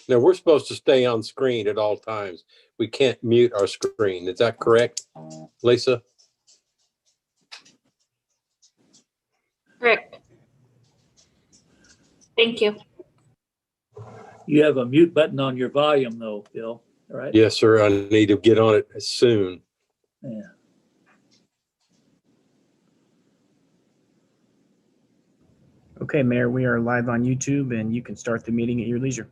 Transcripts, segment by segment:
Now, we're supposed to stay on screen at all times. We can't mute our screen. Is that correct, Lisa? Correct. Thank you. You have a mute button on your volume though, Bill, right? Yes, sir. I need to get on it soon. Yeah. Okay, Mayor, we are live on YouTube and you can start the meeting at your leisure.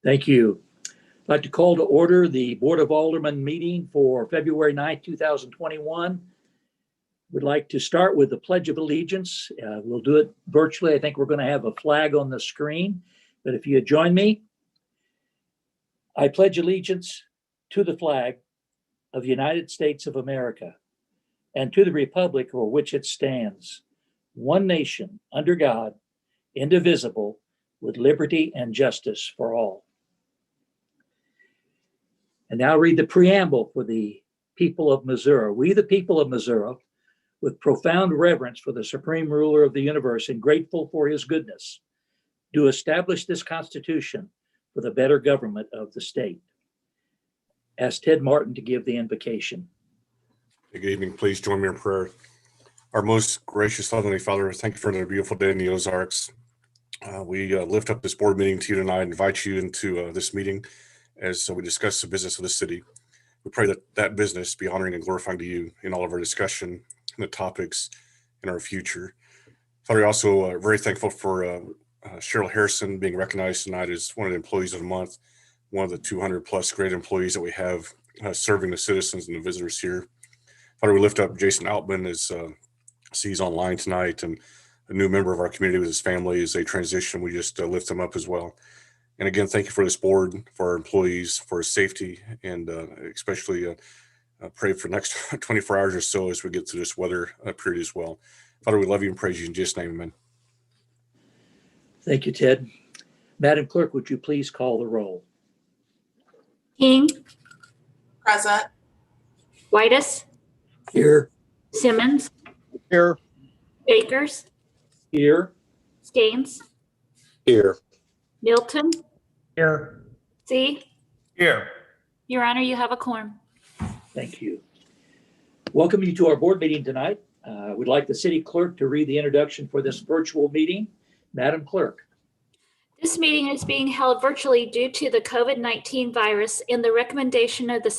Thank you. I'd like to call to order the Board of Alderman meeting for February 9th, 2021. We'd like to start with the Pledge of Allegiance. We'll do it virtually. I think we're going to have a flag on the screen, but if you join me, I pledge allegiance to the flag of the United States of America and to the republic for which it stands, one nation, under God, indivisible, with liberty and justice for all. And now read the preamble for the people of Missouri. We, the people of Missouri, with profound reverence for the supreme ruler of the universe and grateful for his goodness, do establish this Constitution for the better government of the state. Ask Ted Martin to give the invocation. Good evening. Please join me in prayer. Our most gracious Heavenly Father, thank you for another beautiful day in the Ozarks. We lift up this board meeting to you tonight and invite you into this meeting as we discuss the business of the city. We pray that that business be honoring and glorifying to you in all of our discussion and the topics in our future. Father, we're also very thankful for Cheryl Harrison being recognized tonight as one of the employees of the month, one of the 200 plus great employees that we have serving the citizens and the visitors here. Father, we lift up Jason Altman as he's online tonight, and a new member of our community with his family as they transition. We just lift them up as well. And again, thank you for this board, for our employees, for safety, and especially pray for the next 24 hours or so as we get through this weather period as well. Father, we love you and praise you in Jesus' name, amen. Thank you, Ted. Madam Clerk, would you please call the roll? King, Present. Whitus, Here. Simmons, Here. Akers, Here. Skanes, Here. Milton, Here. Z. Here. Your Honor, you have a quorum. Thank you. Welcome you to our board meeting tonight. We'd like the city clerk to read the introduction for this virtual meeting. Madam Clerk. This meeting is being held virtually due to the COVID-19 virus and the recommendation of the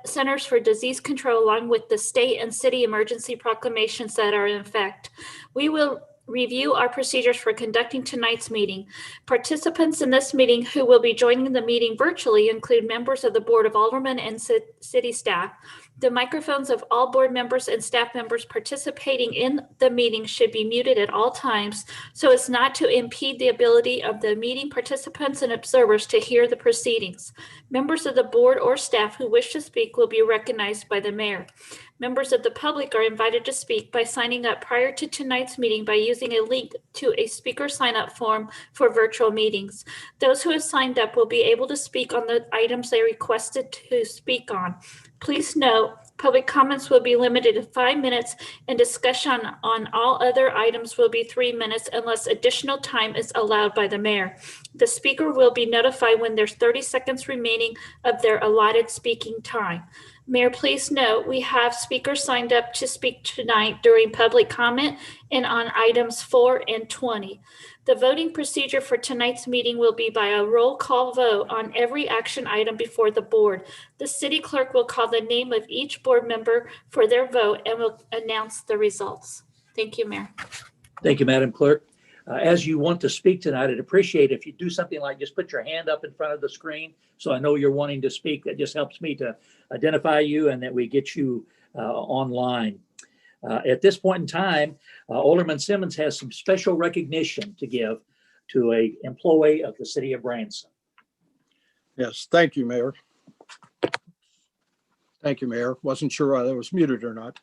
Centers for Disease Control, along with the state and city emergency proclamations that are in effect. We will review our procedures for conducting tonight's meeting. Participants in this meeting who will be joining the meeting virtually include members of the Board of Aldermen and city staff. The microphones of all board members and staff members participating in the meeting should be muted at all times so as not to impede the ability of the meeting participants and observers to hear the proceedings. Members of the board or staff who wish to speak will be recognized by the mayor. Members of the public are invited to speak by signing up prior to tonight's meeting by using a link to a speaker sign-up form for virtual meetings. Those who have signed up will be able to speak on the items they requested to speak on. Please note, public comments will be limited to 5 minutes and discussion on all other items will be 3 minutes unless additional time is allowed by the mayor. The speaker will be notified when there's 30 seconds remaining of their allotted speaking time. Mayor, please note we have speakers signed up to speak tonight during public comment and on items 4 and 20. The voting procedure for tonight's meeting will be by a roll call vote on every action item before the board. The city clerk will call the name of each board member for their vote and will announce the results. Thank you, Mayor. Thank you, Madam Clerk. As you want to speak tonight, I'd appreciate if you do something like just put your hand up in front of the screen so I know you're wanting to speak. That just helps me to identify you and that we get you online. At this point in time, Alderman Simmons has some special recognition to give to an employee of the city of Branson. Yes, thank you, Mayor. Thank you, Mayor. Wasn't sure whether I was muted or not.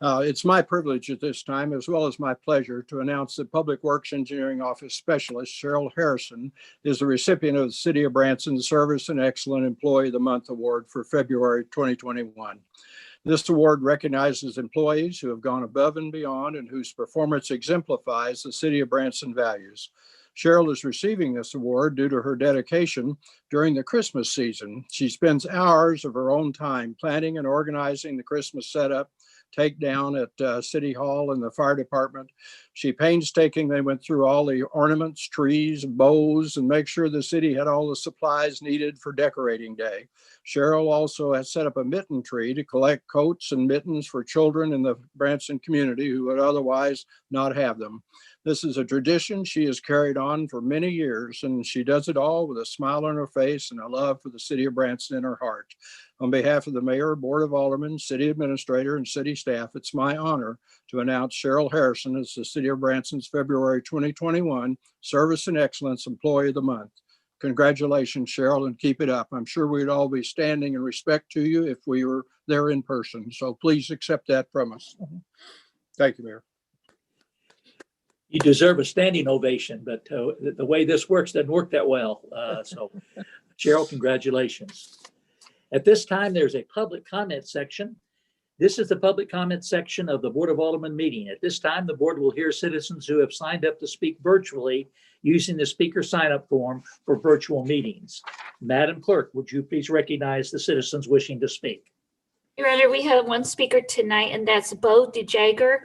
It's my privilege at this time, as well as my pleasure, to announce that Public Works Engineering Office Specialist Cheryl Harrison is the recipient of the City of Branson Service and Excellent Employee of the Month Award for February 2021. This award recognizes employees who have gone above and beyond and whose performance exemplifies the City of Branson values. Cheryl is receiving this award due to her dedication during the Christmas season. She spends hours of her own time planning and organizing the Christmas setup, takedown at City Hall and the fire department. She painstakingly went through all the ornaments, trees, bows, and make sure the city had all the supplies needed for decorating day. Cheryl also has set up a mitten tree to collect coats and mittens for children in the Branson community who would otherwise not have them. This is a tradition she has carried on for many years, and she does it all with a smile on her face and a love for the city of Branson in her heart. On behalf of the mayor, board of aldermen, city administrator, and city staff, it's my honor to announce Cheryl Harrison as the city of Branson's February 2021 Service and Excellence Employee of the Month. Congratulations, Cheryl, and keep it up. I'm sure we'd all be standing in respect to you if we were there in person. So please accept that from us. Thank you, Mayor. You deserve a standing ovation, but the way this works doesn't work that well. So Cheryl, congratulations. At this time, there's a public comment section. This is the public comment section of the Board of Aldermen meeting. At this time, the board will hear citizens who have signed up to speak virtually using the speaker sign-up form for virtual meetings. Madam Clerk, would you please recognize the citizens wishing to speak? Your Honor, we have one speaker tonight, and that's Bo DeJager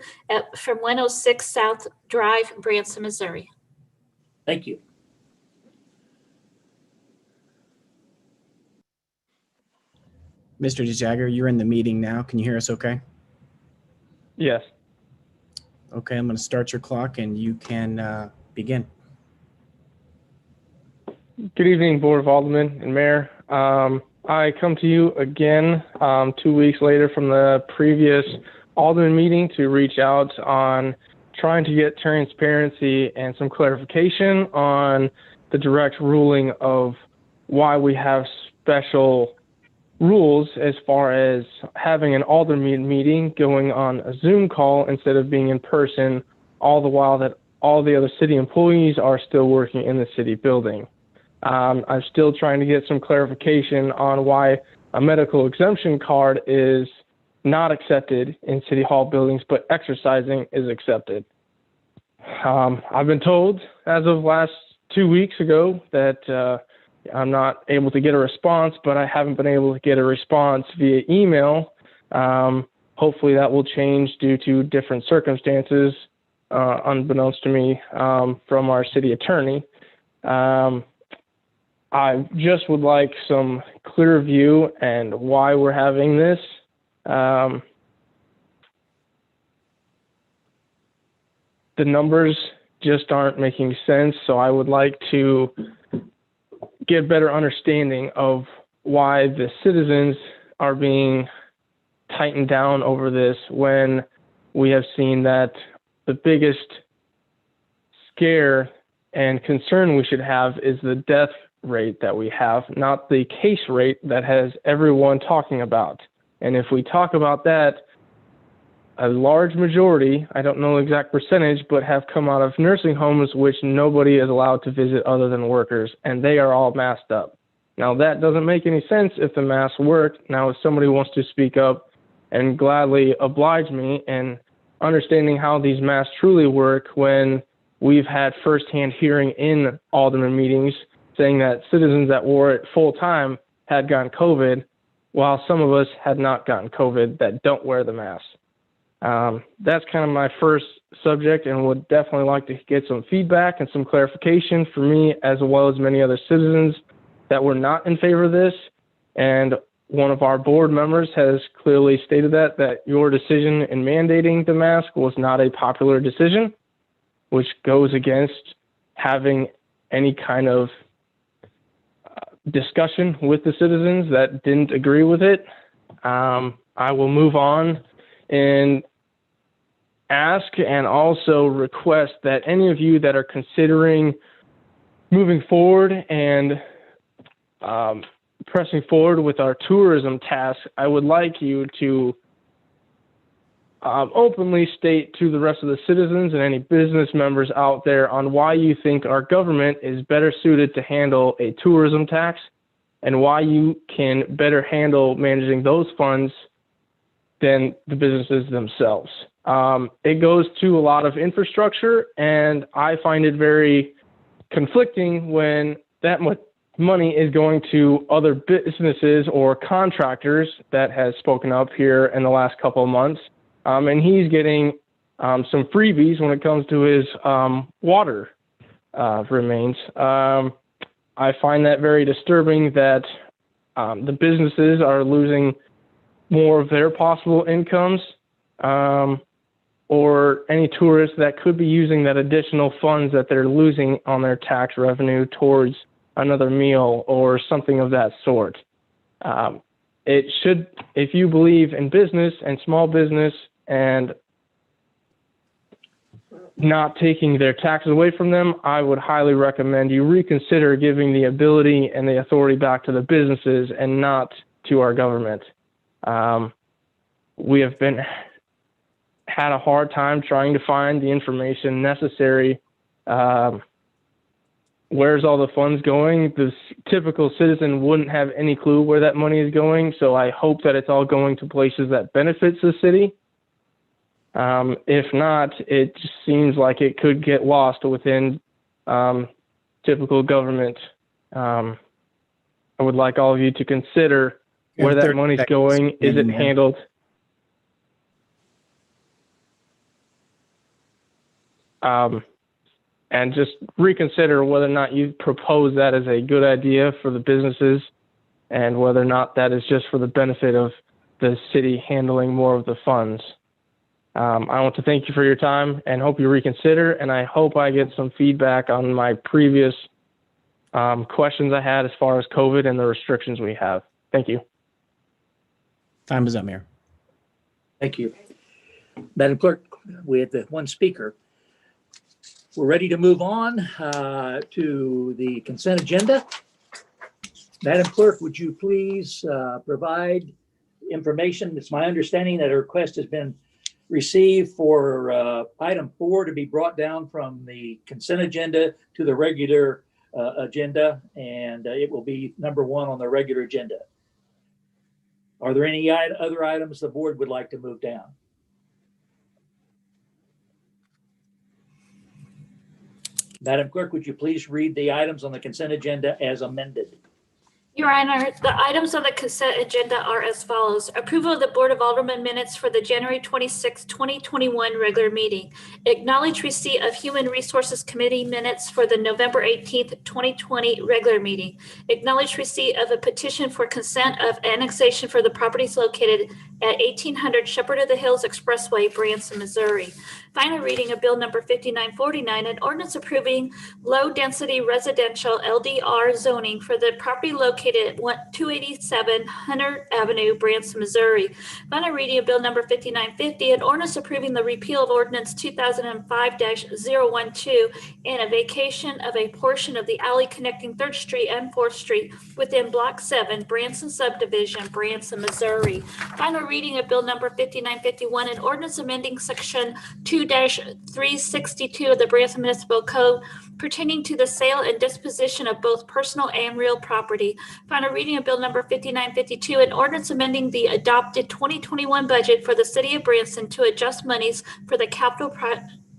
from 106 South Drive, Branson, Missouri. Thank you. Mr. DeJagger, you're in the meeting now. Can you hear us okay? Yes. Okay, I'm going to start your clock and you can begin. Good evening, Board of Aldermen and Mayor. I come to you again 2 weeks later from the previous Alderman meeting to reach out on trying to get transparency and some clarification on the direct ruling of why we have special rules as far as having an Alderman meeting going on a Zoom call instead of being in person, all the while that all the other city employees are still working in the city building. I'm still trying to get some clarification on why a medical exemption card is not accepted in City Hall buildings, but exercising is accepted. I've been told as of last 2 weeks ago that I'm not able to get a response, but I haven't been able to get a response via email. Hopefully that will change due to different circumstances, unbeknownst to me, from our city attorney. I just would like some clear view and why we're having this. The numbers just aren't making sense, so I would like to get better understanding of why the citizens are being tightened down over this when we have seen that the biggest scare and concern we should have is the death rate that we have, not the case rate that has everyone talking about. And if we talk about that, a large majority, I don't know the exact percentage, but have come out of nursing homes which nobody is allowed to visit other than workers, and they are all masked up. Now that doesn't make any sense if the masks work. Now if somebody wants to speak up and gladly oblige me in understanding how these masks truly work when we've had firsthand hearing in Alderman meetings saying that citizens that wore it full time had gotten COVID, while some of us had not gotten COVID that don't wear the mask. That's kind of my first subject, and would definitely like to get some feedback and some clarification for me, as well as many other citizens that were not in favor of this. And one of our board members has clearly stated that your decision in mandating the mask was not a popular decision, which goes against having any kind of discussion with the citizens that didn't agree with it. I will move on and ask and also request that any of you that are considering moving forward and pressing forward with our tourism task, I would like you to openly state to the rest of the citizens and any business members out there on why you think our government is better suited to handle a tourism tax and why you can better handle managing those funds than the businesses themselves. It goes to a lot of infrastructure, and I find it very conflicting when that much money is going to other businesses or contractors that has spoken up here in the last couple of months. And he's getting some freebies when it comes to his water remains. I find that very disturbing that the businesses are losing more of their possible incomes, or any tourists that could be using that additional funds that they're losing on their tax revenue towards another meal or something of that sort. It should, if you believe in business and small business and not taking their taxes away from them, I would highly recommend you reconsider giving the ability and the authority back to the businesses and not to our government. We have had a hard time trying to find the information necessary. Where's all the funds going? The typical citizen wouldn't have any clue where that money is going. So I hope that it's all going to places that benefits the city. If not, it just seems like it could get lost within typical government. I would like all of you to consider where that money's going. Is it handled? And just reconsider whether or not you propose that as a good idea for the businesses and whether or not that is just for the benefit of the city handling more of the funds. I want to thank you for your time and hope you reconsider, and I hope I get some feedback on my previous questions I had as far as COVID and the restrictions we have. Thank you. Time is up, Mayor. Thank you. Madam Clerk, we have the one speaker. We're ready to move on to the consent agenda. Madam Clerk, would you please provide information? It's my understanding that a request has been received for item 4 to be brought down from the consent agenda to the regular agenda, and it will be number 1 on the regular agenda. Are there any other items the board would like to move down? Madam Clerk, would you please read the items on the consent agenda as amended? Your Honor, the items on the consent agenda are as follows. Approval of the Board of Alderman minutes for the January 26, 2021 regular meeting. Acknowledge receipt of Human Resources Committee minutes for the November 18th, 2020 regular meeting. Acknowledge receipt of a petition for consent of annexation for the properties located at 1800 Shepherd of the Hills Expressway, Branson, Missouri. Final reading of Bill number 5949, an ordinance approving low-density residential LDR zoning for the property located at 287 Hunter Avenue, Branson, Missouri. Final reading of Bill number 5950, an ordinance approving the repeal of Ordinance 2005-012 and a vacation of a portion of the alley connecting 3rd Street and 4th Street within Block 7, Branson Subdivision, Branson, Missouri. Final reading of Bill number 5951, an ordinance amending Section 2-362 of the Branson Municipal Code pertaining to the sale and disposition of both personal and real property. Final reading of Bill number 5952, an ordinance amending the adopted 2021 budget for the City of Branson to adjust monies for the Capital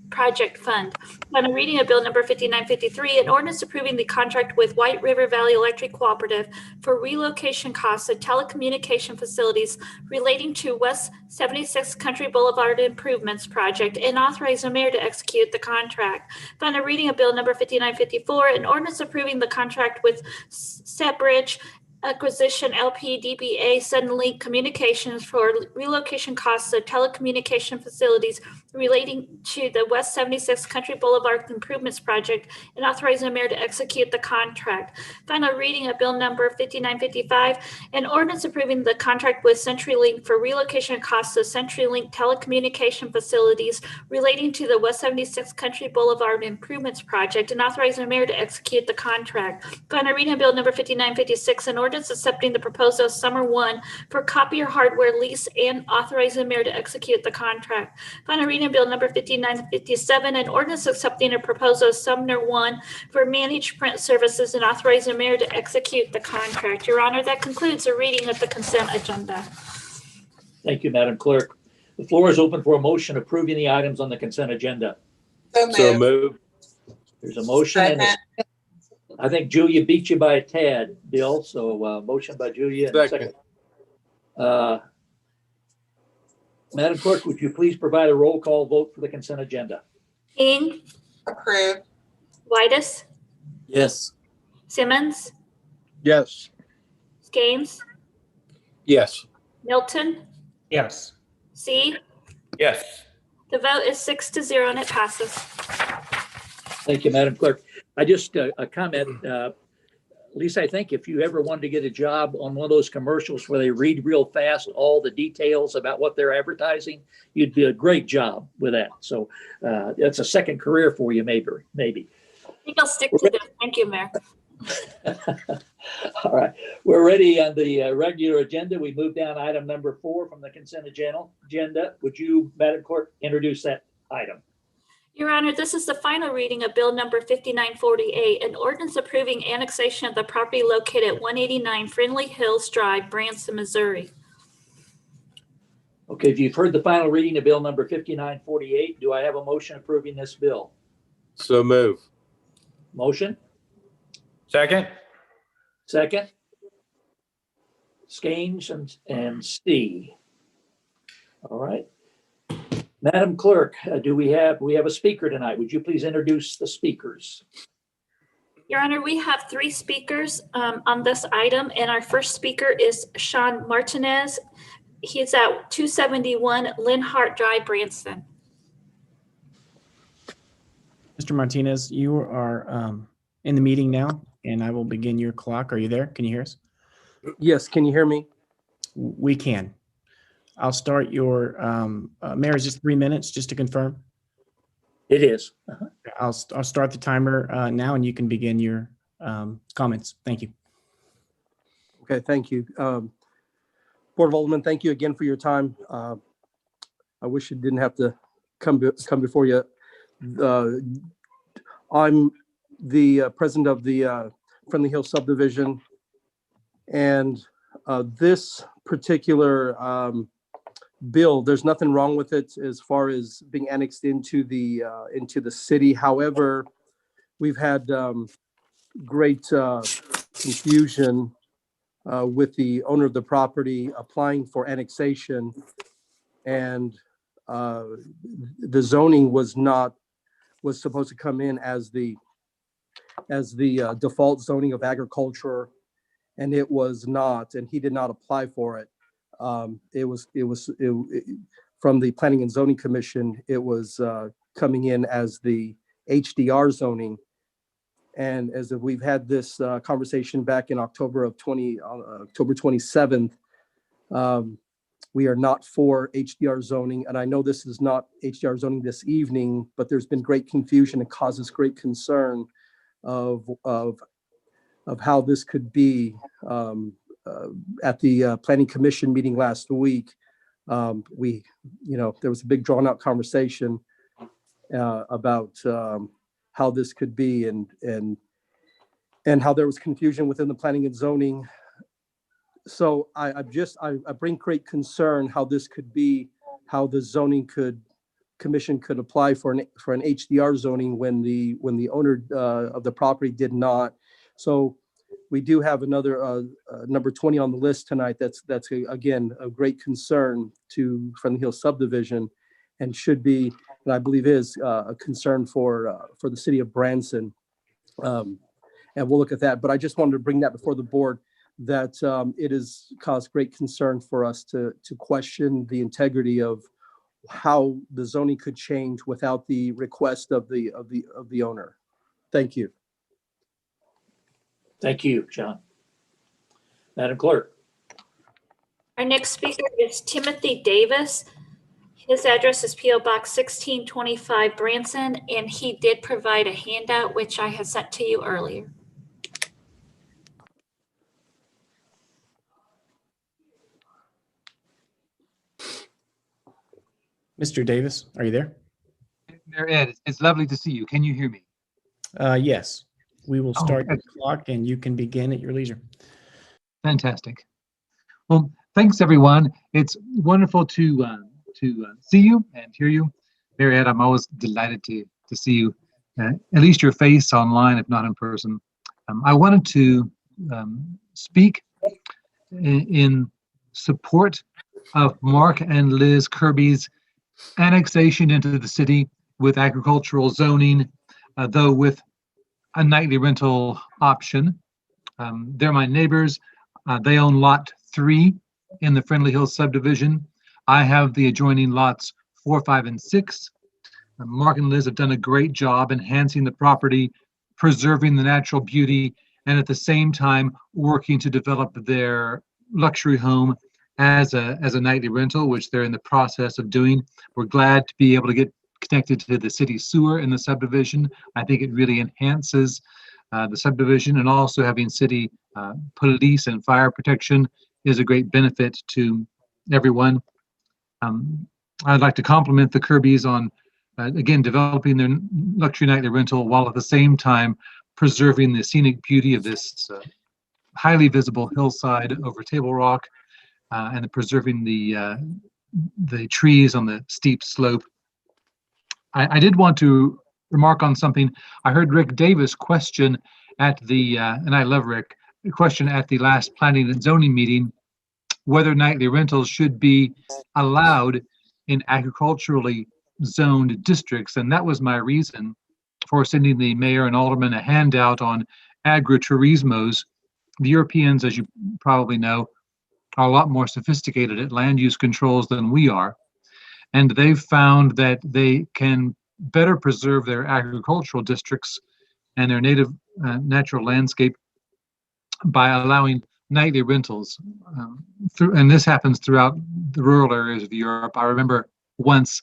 Project Fund. Final reading of Bill number 5953, an ordinance approving the contract with White River Valley Electric Cooperative for relocation costs of telecommunication facilities relating to West 76 Country Boulevard Improvements Project and authorize the mayor to execute the contract. Final reading of Bill number 5954, an ordinance approving the contract with Setbridge Acquisition LP DBA Suddenlink Communications for relocation costs of telecommunication facilities relating to the West 76 Country Boulevard Improvements Project and authorizing the mayor to execute the contract. Final reading of Bill number 5955, an ordinance approving the contract with CenturyLink for relocation costs of CenturyLink telecommunication facilities relating to the West 76 Country Boulevard Improvements Project and authorizing the mayor to execute the contract. Final reading of Bill number 5956, an ordinance accepting the proposal of Summer 1 for copier hardware lease and authorizing the mayor to execute the contract. Final reading of Bill number 5957, an ordinance accepting a proposal of Sumner 1 for managed print services and authorizing the mayor to execute the contract. Your Honor, that concludes the reading of the consent agenda. Thank you, Madam Clerk. The floor is open for a motion approving the items on the consent agenda. So So moved. move. There's a motion and Second. I think Julia beat you by a tad, Bill. So motion by Julia. And Second. Madam Clerk, would you please provide a roll call vote for the consent agenda? King, Approved. Whitus, Yes. Simmons, Yes. Gaines, Yes. Milton, Yes. C. Yes. The vote is 6-0 and it passes. Thank you, Madam Clerk. I just a comment. Lisa, I think if you ever wanted to get a job on one of those commercials where they read real fast all the details about what they're advertising, you'd do a great job with that. So that's a second career for you, maybe. I think I'll stick to this. Thank you, Mayor. All right, we're ready on the regular agenda. We move down item number 4 from the consent agenda. Would you, Madam Clerk, introduce that item? Your Honor, this is the final reading of Bill number 5948, an ordinance approving annexation of the property located at 189 Friendly Hills Drive, Branson, Missouri. Okay, if you've heard the final reading of Bill number 5948, do I have a motion approving this bill? So move. Motion? Second. Second? Skanes and Steve. All right. Madam Clerk, we have a speaker tonight. Would you please introduce the speakers? Your Honor, we have 3 speakers on this item, and our first speaker is Sean Martinez. He's at 271 Linhart Drive, Branson. Mr. Martinez, you are in the meeting now, and I will begin your clock. Are you there? Can you hear us? Yes, can you hear me? We can. I'll start your, Mayor, is just 3 minutes, just to confirm? It is. I'll start the timer now, and you can begin your comments. Thank you. Okay, thank you. Board of Alderman, thank you again for your time. I wish it didn't have to come before you. I'm the president of the Friendly Hills subdivision, and this particular bill, there's nothing wrong with it as far as being annexed into the city. However, we've had great confusion with the owner of the property applying for annexation, and the zoning was supposed to come in as the default zoning of agriculture, and it was not, and he did not apply for it. It was from the Planning and Zoning Commission. It was coming in as the HDR zoning, and as we've had this conversation back in October 27th, we are not for HDR zoning, and I know this is not HDR zoning this evening, but there's been great confusion and causes great concern of how this could be. At the Planning Commission meeting last week, there was a big drawn out conversation about how this could be and how there was confusion within the planning and zoning. So I bring great concern how this could be, how the zoning commission could apply for an HDR zoning when the owner of the property did not. So we do have another number 20 on the list tonight. That's again a great concern to Friendly Hills subdivision, and should be, and I believe is a concern for the city of Branson. And we'll look at that. But I just wanted to bring that before the board, that it has caused great concern for us to question the integrity of how the zoning could change without the request of the owner. Thank you. Thank you, John. Madam Clerk. Our next speaker is Timothy Davis. His address is P.O. Box 1625 Branson, and he did provide a handout, which I had sent to you earlier. Mr. Davis, are you there? Mayor Ed, it's lovely to see you. Can you hear me? Yes. We will start okay. the clock, and you can begin at your leisure. Fantastic. Well, thanks everyone. It's wonderful to see you and hear you. Mayor Ed, I'm always delighted to see you. at least your face online, if not in person. I wanted to speak in support of Mark and Liz Kirby's annexation into the city with agricultural zoning, though with a nightly rental option. They're my neighbors. They own lot 3 in the Friendly Hills subdivision. I have the adjoining lots 4, 5, and 6. Mark and Liz have done a great job enhancing the property, preserving the natural beauty, and at the same time working to develop their luxury home as a nightly rental, which they're in the process of doing. We're glad to be able to get connected to the city sewer in the subdivision. I think it really enhances the subdivision, and also having city police and fire protection is a great benefit to everyone. I'd like to compliment the Kirbys on, again, developing their luxury nightly rental while at the same time preserving the scenic beauty of this highly visible hillside over Table Rock, and preserving the trees on the steep slope. I did want to remark on something. I heard Rick Davis question at the, and I love Rick, question at the last planning and zoning meeting, whether nightly rentals should be allowed in agriculturally zoned districts. And that was my reason for sending the mayor and alderman a handout on agriturismos. The Europeans, as you probably know, are a lot more sophisticated at land use controls than we are. And they've found that they can better preserve their agricultural districts and their native natural landscape by allowing nightly rentals. And this happens throughout the rural areas of Europe. I remember once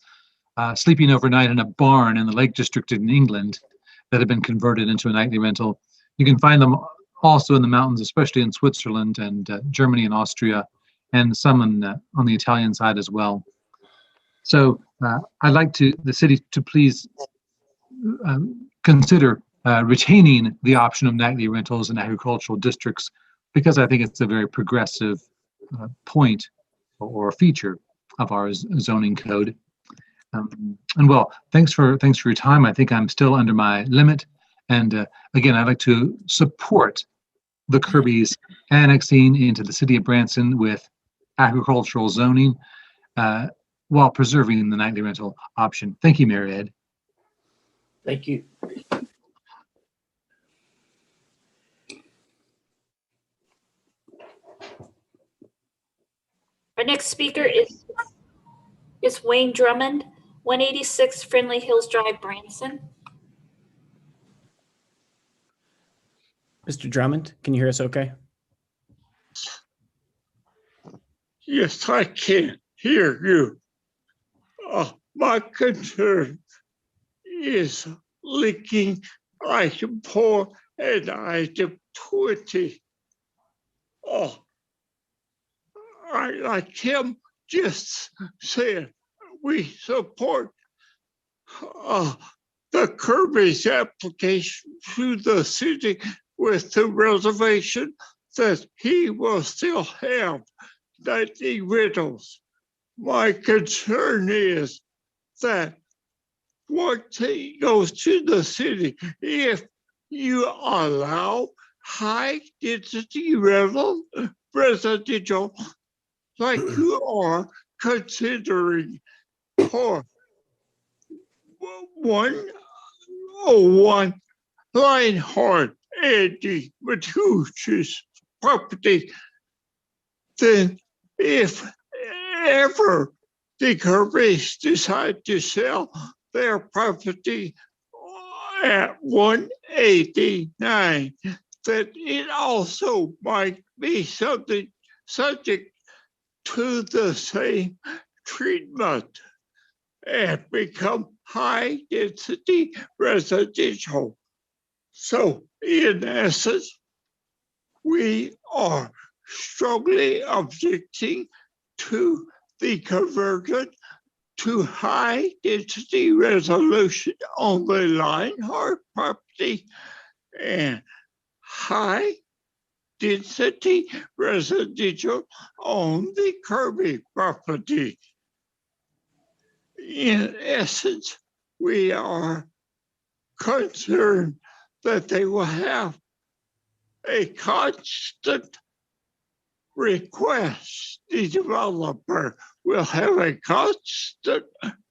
sleeping overnight in a barn in the Lake District in England that had been converted into a nightly rental. You can find them also in the mountains, especially in Switzerland and Germany and Austria, and some on the Italian side as well. So I'd like the city to please consider retaining the option of nightly rentals in agricultural districts, because I think it's a very progressive point or feature of our zoning code. And well, thanks for your time. I think I'm still under my limit. And again, I'd like to support the Kirbys annexing into the city of Branson with agricultural zoning while preserving the nightly rental option. Thank you, Mayor Ed. Thank you. Our next speaker is Wayne Drummond, 186 Friendly Hills Drive, Branson. Mr. Drummond, can you hear us okay? Yes, I can hear you. My concern is linking item 4 and item 20. Like Tim just said, we support the Kirby's application to the city with the reservation that he will still have nightly rentals. My concern is that once he goes to the city, if you allow high density residential, like you are considering for 101 Lionheart Andy Matucci's property, then if ever the Kirbys decide to sell their property at 189, that it also might be something subject to the same treatment and become high density residential. So in essence, we are strongly objecting to the conversion to high density resolution on the Lionheart property and high density residential on the Kirby property. In essence, we are concerned that they will have a constant request. The developer will have a constant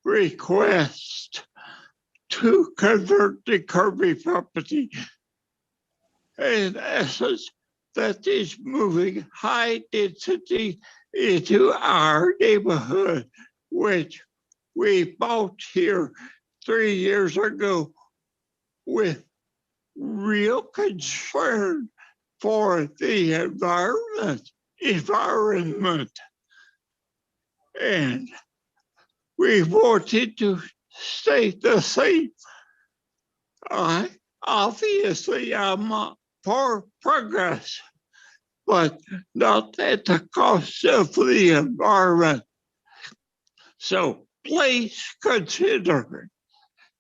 request to convert the Kirby property. In essence, that is moving high density into our neighborhood, which we bought here 3 years ago with real concern for the environment. And we wanted to stay the same. Obviously, I'm for progress, but not at the cost of the environment. So please consider,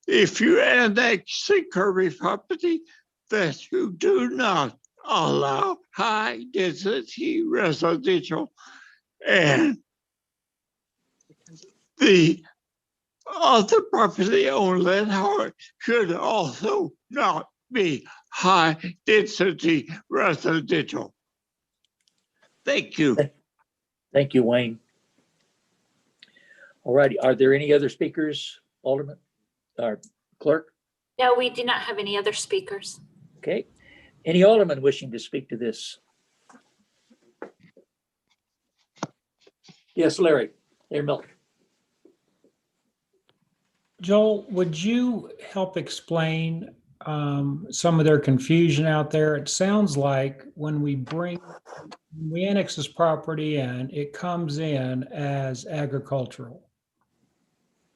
if you annex the Kirby property, that you do not allow high density residential, and the other property on Lenhart should also not be high density residential. Thank you. Thank you, Wayne. All righty. Are there any other speakers, Alderman or Clerk? No, we do not have any other speakers. Okay. Any Alderman wishing to speak to this? Yes, Larry. Larry Milton. Joel, would you help explain some of their confusion out there? It sounds like when we annex this property in, it comes in as agricultural.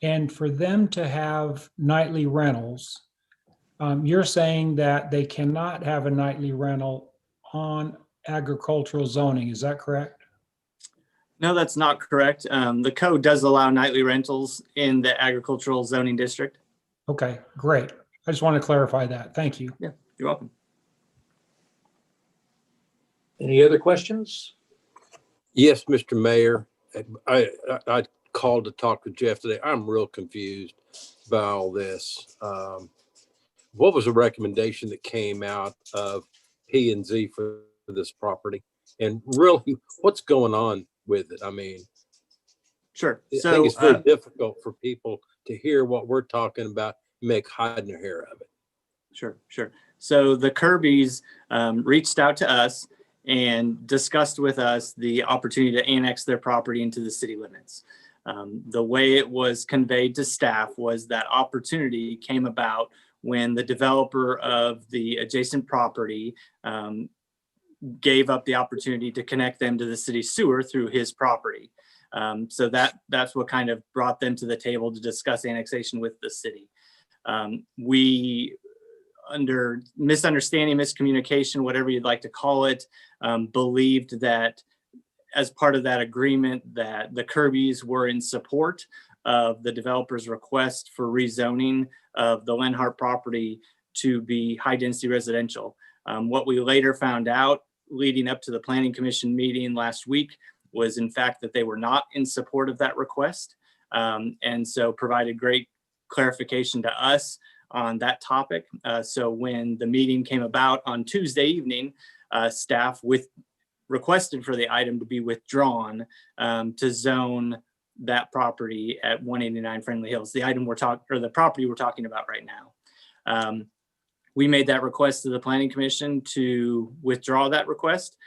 And for them to have nightly rentals, you're saying that they cannot have a nightly rental on agricultural zoning. Is that correct? No, that's not correct. The code does allow nightly rentals in the agricultural zoning district. Okay, great. I just want to clarify that. Thank you. Yeah, you're welcome. Any other questions? Yes, Mr. Mayor. I called to talk to Jeff today. I'm real confused by all this. What was the recommendation that came out of P&Z for this property? And really, what's going on with it? I mean, sure. I think it's very difficult for people to hear what we're talking about, make hide no hair of it. Sure. So the Kirbys reached out to us and discussed with us the opportunity to annex their property into the city limits. The way it was conveyed to staff was that opportunity came about when the developer of the adjacent property gave up the opportunity to connect them to the city sewer through his property. So that's what kind of brought them to the table to discuss annexation with the city. We, under misunderstanding, miscommunication, whatever you'd like to call it, believed that as part of that agreement that the Kirbys were in support of the developer's request for rezoning of the Lenhart property to be high density residential. What we later found out leading up to the Planning Commission meeting last week was in fact that they were not in support of that request. And so provided great clarification to us on that topic. So when the meeting came about on Tuesday evening, staff requested for the item to be withdrawn to zone that property at 189 Friendly Hills, the property we're talking about right now. We made that request to the Planning Commission to withdraw that request.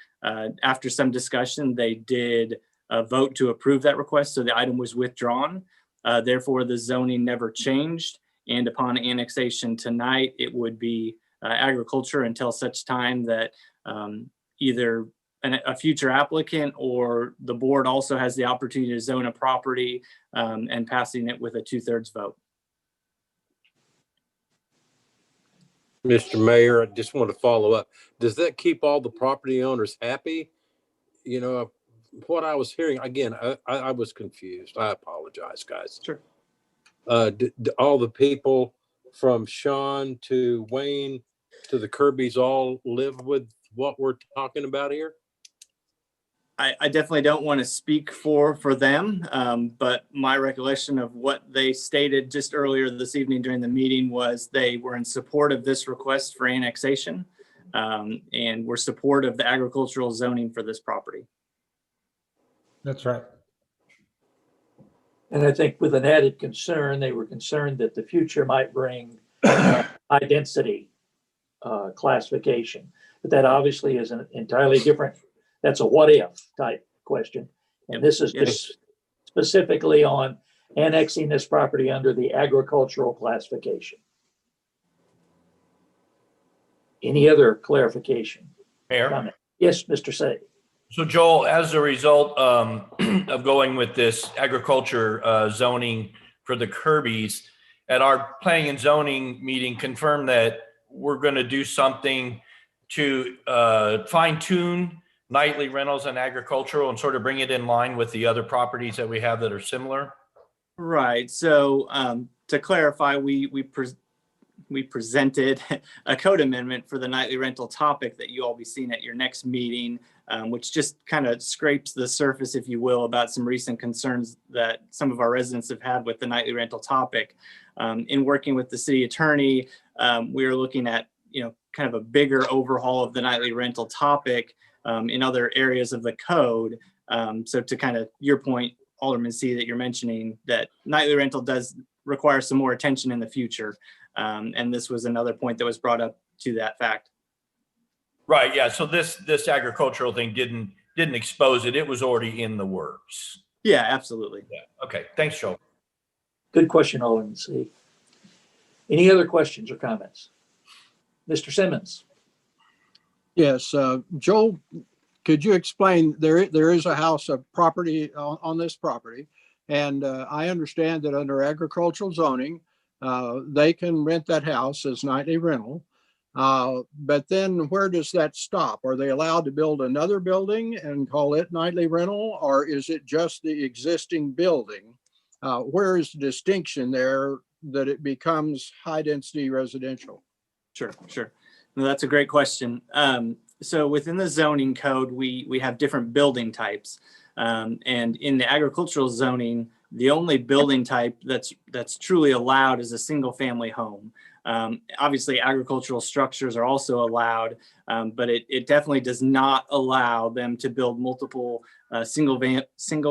After some discussion, they did vote to approve that request, so the item was withdrawn. Therefore, the zoning never changed, and upon annexation tonight, it would be agriculture until such time that either a future applicant or the board also has the opportunity to zone a property and passing it with a 2/3 vote. Mr. Mayor, I just want to follow up. Does that keep all the property owners happy? You know, what I was hearing, again, I was confused. I apologize, guys. Sure. All the people from Sean to Wayne to the Kirbys all live with what we're talking about here? I definitely don't want to speak for them, but my recollection of what they stated just earlier this evening during the meeting was they were in support of this request for annexation, and were supportive of the agricultural zoning for this property. That's right. And I think with an added concern, they were concerned that the future might bring high density classification. But that obviously is an entirely different, that's a what if type question. And this is just specifically on annexing this property under the agricultural classification. Any other clarification? Mayor? Comment? Yes, Mr. Say. So Joel, as a result of going with this agriculture zoning for the Kirby's, at our planning and zoning meeting confirmed that we're going to do something to fine tune nightly rentals and agricultural and sort of bring it in line with the other properties that we have that are similar. Right. So to clarify, we presented a code amendment for the nightly rental topic that you all be seeing at your next meeting, which just kind of scrapes the surface, if you will, about some recent concerns that some of our residents have had with the nightly rental topic. In working with the city attorney, we are looking at, kind of a bigger overhaul of the nightly rental topic in other areas of the code. So to kind of your point, Alderman C, that you're mentioning, that nightly rental does require some more attention in the future. And this was another point that was brought up to that fact. Right. Yeah. So this agricultural thing didn't expose it. It was already in the works. Yeah, absolutely. Yeah. Okay. Thanks, Joel. Good question, Alderman C. Any other questions or comments? Mr. Simmons. Yes, Joel, could you explain, there is a house of property on this property, and I understand that under agricultural zoning, they can rent that house as nightly rental. But then where does that stop? Are they allowed to build another building and call it nightly rental, or is it just the existing building? Where is the distinction there that it becomes high density residential? Sure. No, that's a great question. So within the zoning code, we have different building types. And in the agricultural zoning, the only building type that's truly allowed is a single family home. Obviously, agricultural structures are also allowed, but it definitely does not allow them to build multiple single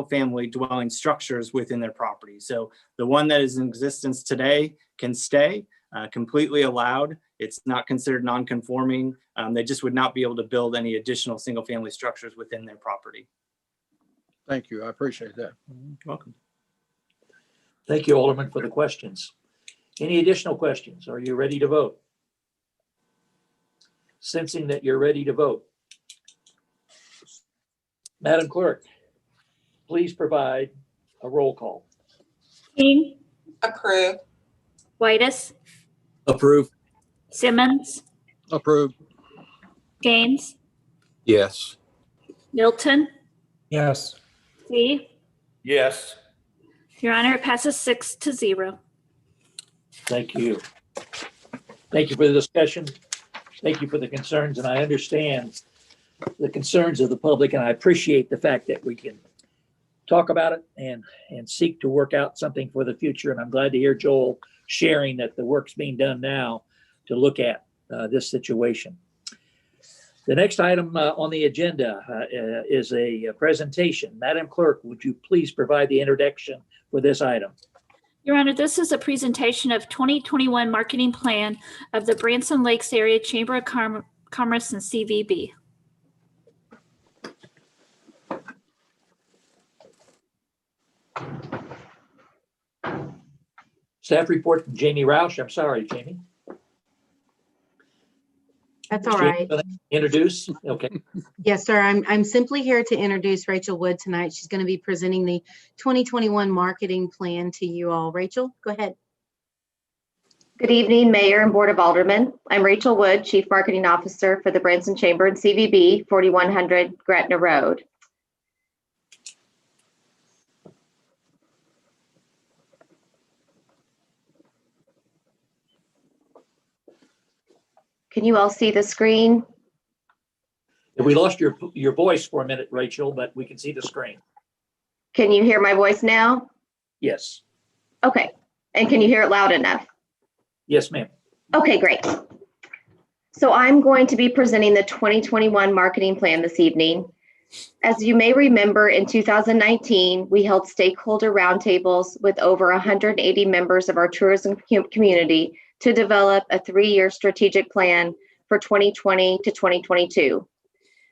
family dwelling structures within their property. So the one that is in existence today can stay completely allowed. It's not considered non-conforming. They just would not be able to build any additional single family structures within their property. Thank you. I appreciate that. You're welcome. Thank you, Alderman, for the questions. Any additional questions? Are you ready to vote? Sensing that you're ready to vote. Madam Clerk, please provide a roll call. King, Approve. Whitus, Approve. Simmons, Approve. Gaines, Yes. Milton, Yes. C. Yes. Your Honor, it passes 6-0. Thank you. Thank you for the discussion. Thank you for the concerns, and I understand the concerns of the public, and I appreciate the fact that we can talk about it and seek to work out something for the future. And I'm glad to hear Joel sharing that the work's being done now to look at this situation. The next item on the agenda is a presentation. Madam Clerk, would you please provide the introduction for this item? Your Honor, this is a presentation of 2021 marketing plan of the Branson Lakes Area Chamber of Commerce and CVB. Staff report from Jamie Roush. I'm sorry, Jamie. That's all right. Introduce? Okay. Yes, sir. I'm simply here to introduce Rachel Wood tonight. She's going to be presenting the 2021 marketing plan to you all. Rachel, go ahead. Good evening, Mayor and Board of Aldermen. I'm Rachel Wood, Chief Marketing Officer for the Branson Chamber and CVB, 4100 Gretna Road. Can you all see the screen? We lost your voice for a minute, Rachel, but we can see the screen. Can you hear my voice now? Yes. Okay. And can you hear it loud enough? Yes, ma'am. Okay, great. So I'm going to be presenting the 2021 marketing plan this evening. As you may remember, in 2019, we held stakeholder roundtables with over 180 members of our tourism community to develop a 3-year strategic plan for 2020 to 2022.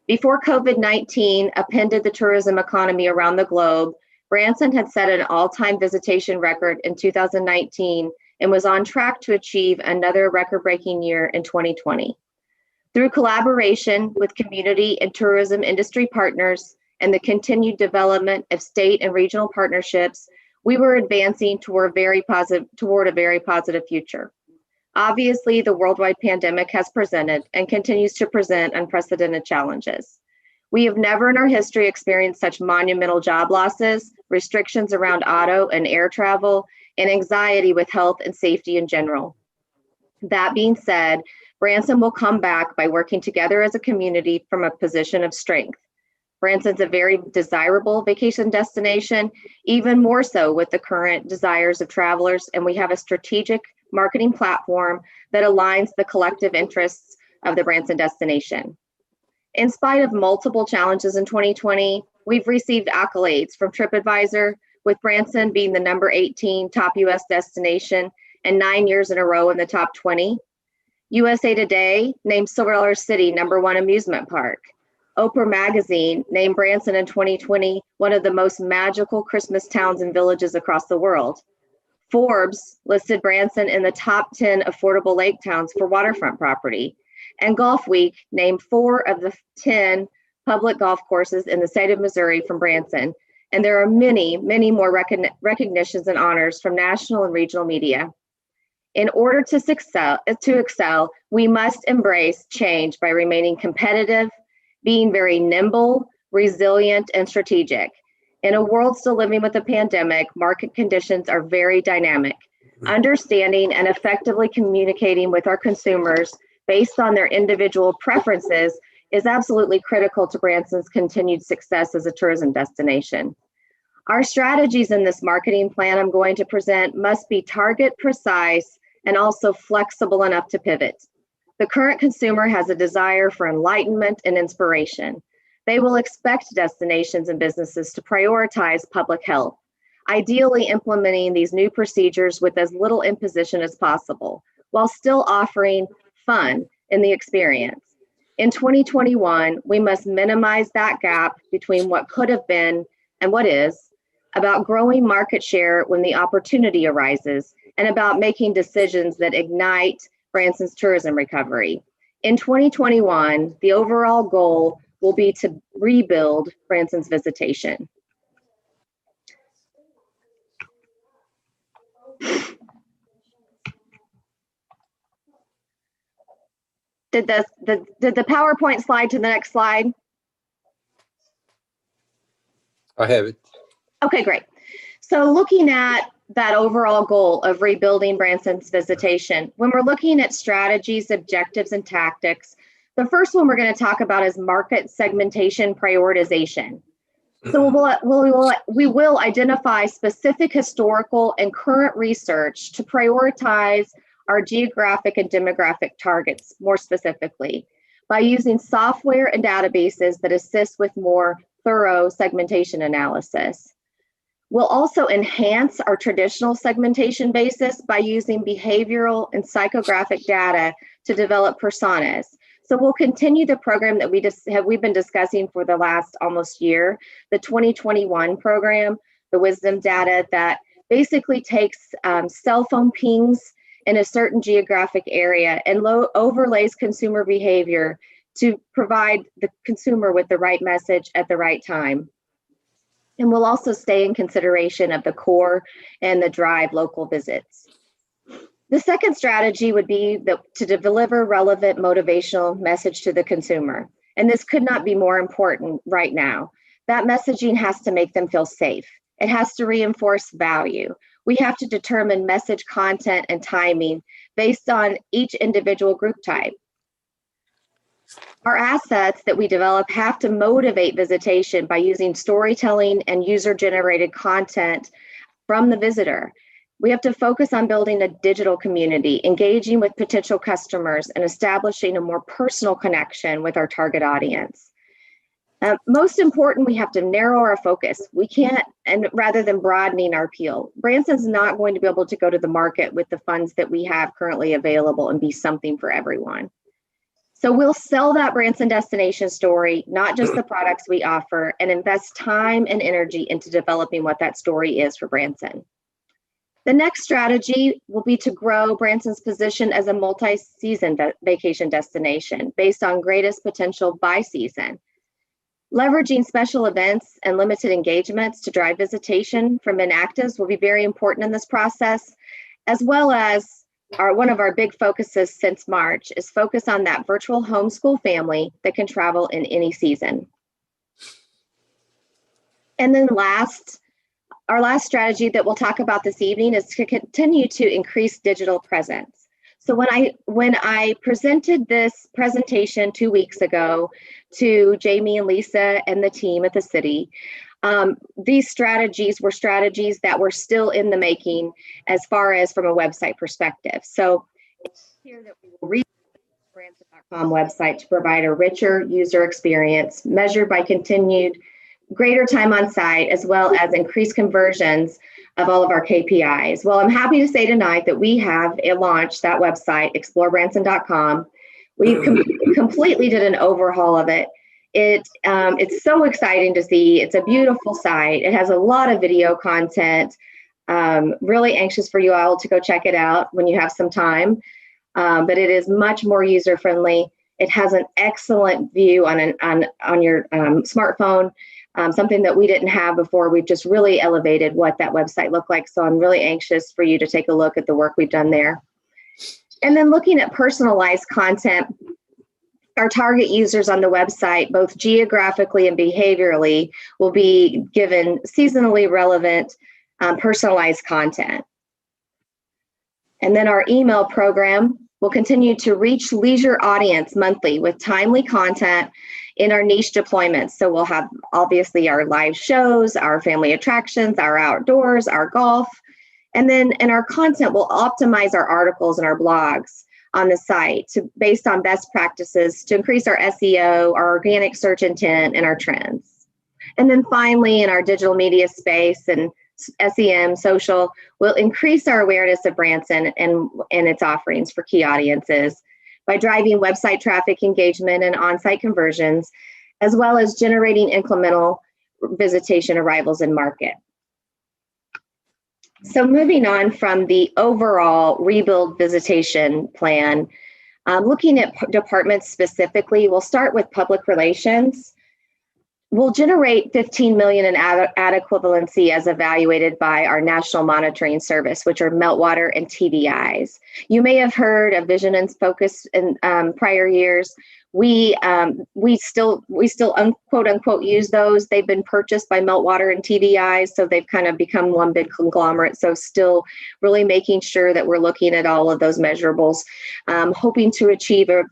Before COVID-19 upended the tourism economy around the globe, Branson had set an all-time visitation record in 2019 and was on track to achieve another record-breaking year in 2020. Through collaboration with community and tourism industry partners and the continued development of state and regional partnerships, we were advancing toward a very positive future. Obviously, the worldwide pandemic has presented and continues to present unprecedented challenges. We have never in our history experienced such monumental job losses, restrictions around auto and air travel, and anxiety with health and safety in general. That being said, Branson will come back by working together as a community from a position of strength. Branson's a very desirable vacation destination, even more so with the current desires of travelers, and we have a strategic marketing platform that aligns the collective interests of the Branson destination. In spite of multiple challenges in 2020, we've received accolades from TripAdvisor, with Branson being the number 18 top US destination and 9 years in a row in the top 20. USA Today named Silver City #1 amusement park. Oprah Magazine named Branson in 2020 one of the most magical Christmas towns and villages across the world. Forbes listed Branson in the top 10 affordable lake towns for waterfront property. And Golf Week named 4 of the 10 public golf courses in the state of Missouri from Branson. And there are many, many more recognitions and honors from national and regional media. In order to excel, we must embrace change by remaining competitive, being very nimble, resilient, and strategic. In a world still living with a pandemic, market conditions are very dynamic. Understanding and effectively communicating with our consumers based on their individual preferences is absolutely critical to Branson's continued success as a tourism destination. Our strategies in this marketing plan I'm going to present must be target precise and also flexible enough to pivot. The current consumer has a desire for enlightenment and inspiration. They will expect destinations and businesses to prioritize public health, ideally implementing these new procedures with as little imposition as possible, while still offering fun in the experience. In 2021, we must minimize that gap between what could have been and what is, about growing market share when the opportunity arises, and about making decisions that ignite Branson's tourism recovery. In 2021, the overall goal will be to rebuild Branson's visitation. Did the PowerPoint slide to the next slide? I have it. Okay, great. So looking at that overall goal of rebuilding Branson's visitation, when we're looking at strategies, objectives, and tactics, the first one we're going to talk about is market segmentation prioritization. So we will identify specific historical and current research to prioritize our geographic and demographic targets more specifically by using software and databases that assist with more thorough segmentation analysis. We'll also enhance our traditional segmentation basis by using behavioral and psychographic data to develop personas. So we'll continue the program that we've been discussing for the last almost year, the 2021 program, the wisdom data that basically takes cell phone pings in a certain geographic area and overlays consumer behavior to provide the consumer with the right message at the right time. And we'll also stay in consideration of the core and the drive local visits. The second strategy would be to deliver relevant motivational message to the consumer. And this could not be more important right now. That messaging has to make them feel safe. It has to reinforce value. We have to determine message content and timing based on each individual group type. Our assets that we develop have to motivate visitation by using storytelling and user-generated content from the visitor. We have to focus on building a digital community, engaging with potential customers, and establishing a more personal connection with our target audience. Most important, we have to narrow our focus. We can't, and rather than broadening our appeal, Branson's not going to be able to go to the market with the funds that we have currently available and be something for everyone. So we'll sell that Branson destination story, not just the products we offer, and invest time and energy into developing what that story is for Branson. The next strategy will be to grow Branson's position as a multi-season vacation destination based on greatest potential by season. Leveraging special events and limited engagements to drive visitation from inactives will be very important in this process, as well as one of our big focuses since March is focus on that virtual homeschool family that can travel in any season. And then our last strategy that we'll talk about this evening is to continue to increase digital presence. So when I presented this presentation 2 weeks ago to Jamie and Lisa and the team at the city, these strategies were strategies that were still in the making as far as from a website perspective. So it's here that we will read the branson.com website to provide a richer user experience measured by continued greater time on site, as well as increased conversions of all of our KPIs. Well, I'm happy to say tonight that we have launched that website, explorebranson.com. We completely did an overhaul of it. It's so exciting to see. It's a beautiful site. It has a lot of video content. Really anxious for you all to go check it out when you have some time. But it is much more user friendly. It has an excellent view on your smartphone. Something that we didn't have before. We've just really elevated what that website looked like. So I'm really anxious for you to take a look at the work we've done there. And then looking at personalized content, our target users on the website, both geographically and behaviorally, will be given seasonally relevant personalized content. And then our email program will continue to reach leisure audience monthly with timely content in our niche deployments. So we'll have obviously our live shows, our family attractions, our outdoors, our golf, and then in our content, we'll optimize our articles and our blogs on the site based on best practices to increase our SEO, our organic search intent, and our trends. And then finally, in our digital media space and SEM, social, we'll increase our awareness of Branson and its offerings for key audiences by driving website traffic engagement and on-site conversions, as well as generating incremental visitation arrivals in market. So moving on from the overall rebuild visitation plan, looking at departments specifically, we'll start with public relations. We'll generate $15 million in ad equivalency as evaluated by our National Monitoring Service, which are Meltwater and TVIs. You may have heard of Vision and Focus in prior years. We still quote unquote use those. They've been purchased by Meltwater and TVIs, so they've kind of become one big conglomerate. So still really making sure that we're looking at all of those measurables, hoping to achieve a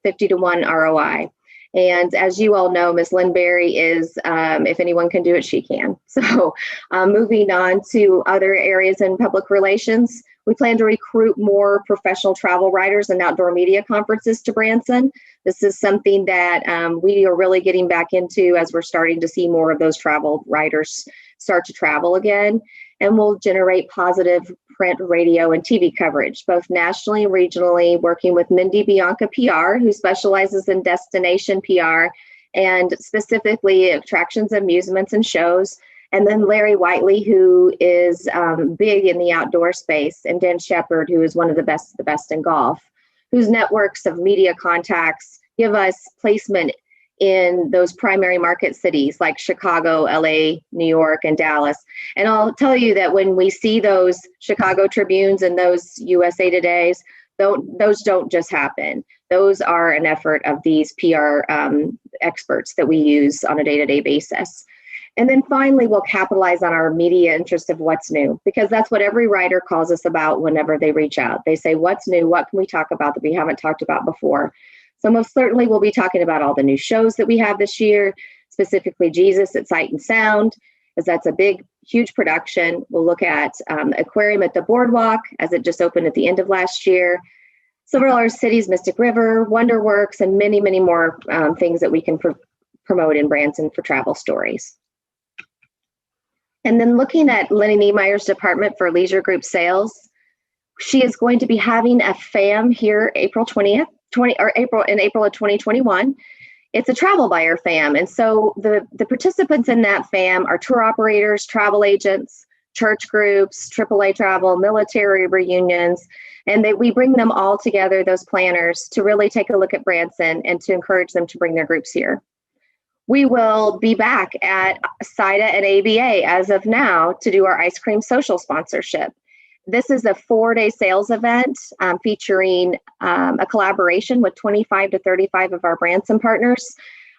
50-to-1 ROI. And as you all know, Ms. Lindberry is, if anyone can do it, she can. So moving on to other areas in public relations, we plan to recruit more professional travel writers and outdoor media conferences to Branson. This is something that we are really getting back into as we're starting to see more of those travel writers start to travel again. And we'll generate positive print, radio, and TV coverage, both nationally and regionally, working with Mindy Bianca PR, who specializes in destination PR and specifically attractions, amusements, and shows. And then Larry Whiteley, who is big in the outdoor space, and Dan Shepard, who is one of the best in golf, whose networks of media contacts give us placement in those primary market cities like Chicago, LA, New York, and Dallas. And I'll tell you that when we see those Chicago Tribunes and those USA Todays, those don't just happen. Those are an effort of these PR experts that we use on a day-to-day basis. And then finally, we'll capitalize on our media interest of what's new, because that's what every writer calls us about whenever they reach out. They say, what's new? What can we talk about that we haven't talked about before? So most certainly we'll be talking about all the new shows that we have this year, specifically Jesus at Sight and Sound, as that's a big, huge production. We'll look at Aquarium at the Boardwalk, as it just opened at the end of last year. Silver Dollar City's Mystic River, Wonderworks, and many, many more things that we can promote in Branson for travel stories. And then looking at Lenny Niemeyer's department for leisure group sales, she is going to be having a FAM here April in April of 2021. It's a travel buyer FAM. And so the participants in that FAM are tour operators, travel agents, church groups, AAA travel, military reunions, and we bring them all together, those planners, to really take a look at Branson and to encourage them to bring their groups here. We will be back at CIDA and ABA as of now to do our ice cream social sponsorship. This is a 4-day sales event featuring a collaboration with 25 to 35 of our Branson partners.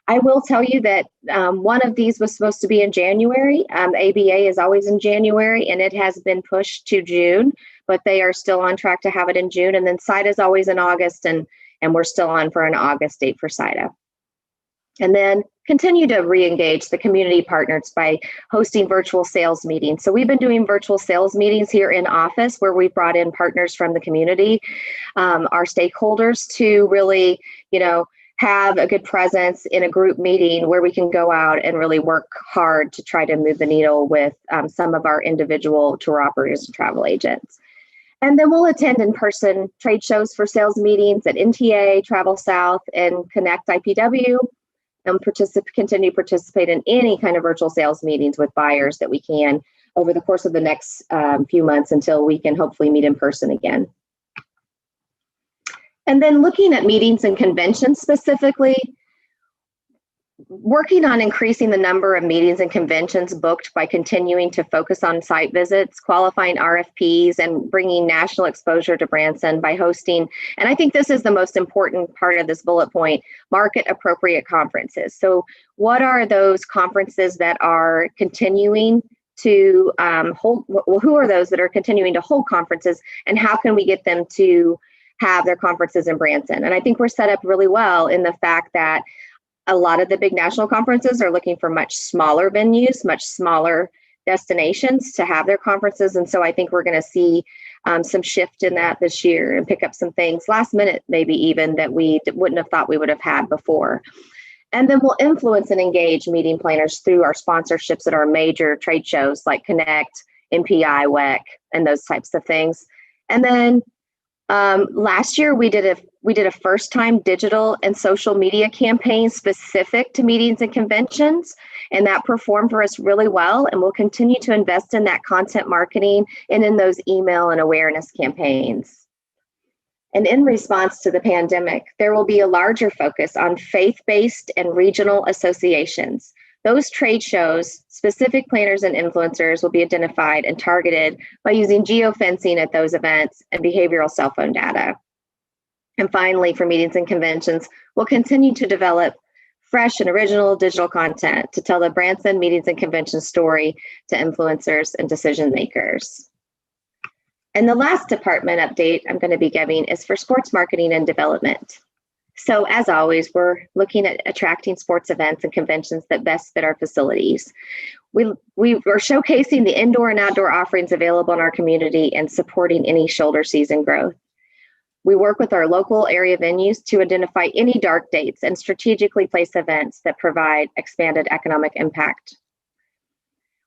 I will tell you that one of these was supposed to be in January. ABA is always in January, and it has been pushed to June, but they are still on track to have it in June. And then CIDA is always in August, and we're still on for an August date for CIDA. And then continue to re-engage the community partners by hosting virtual sales meetings. So we've been doing virtual sales meetings here in office where we brought in partners from the community, our stakeholders, to really, have a good presence in a group meeting where we can go out and really work hard to try to move the needle with some of our individual tour operators and travel agents. And then we'll attend in-person trade shows for sales meetings at NTA, Travel South, and Connect IPW, and continue to participate in any kind of virtual sales meetings with buyers that we can over the course of the next few months until we can hopefully meet in person again. And then looking at meetings and conventions specifically, working on increasing the number of meetings and conventions booked by continuing to focus on site visits, qualifying RFPs, and bringing national exposure to Branson by hosting, and I think this is the most important part of this bullet point, market appropriate conferences. So what are those conferences that are continuing to hold, well, who are those that are continuing to hold conferences, and how can we get them to have their conferences in Branson? And I think we're set up really well in the fact that a lot of the big national conferences are looking for much smaller venues, much smaller destinations to have their conferences. And so I think we're going to see some shift in that this year and pick up some things last minute, maybe even that we wouldn't have thought we would have had before. And then we'll influence and engage meeting planners through our sponsorships at our major trade shows like Connect, MPI, WEC, and those types of things. And then last year we did a first-time digital and social media campaign specific to meetings and conventions, and that performed for us really well. And we'll continue to invest in that content marketing and in those email and awareness campaigns. And in response to the pandemic, there will be a larger focus on faith-based and regional associations. Those trade shows, specific planners and influencers will be identified and targeted by using geofencing at those events and behavioral cell phone data. And finally, for meetings and conventions, we'll continue to develop fresh and original digital content to tell the Branson meetings and convention story to influencers and decision makers. And the last department update I'm going to be giving is for sports marketing and development. So as always, we're looking at attracting sports events and conventions that best fit our facilities. We are showcasing the indoor and outdoor offerings available in our community and supporting any shoulder season growth. We work with our local area venues to identify any dark dates and strategically place events that provide expanded economic impact.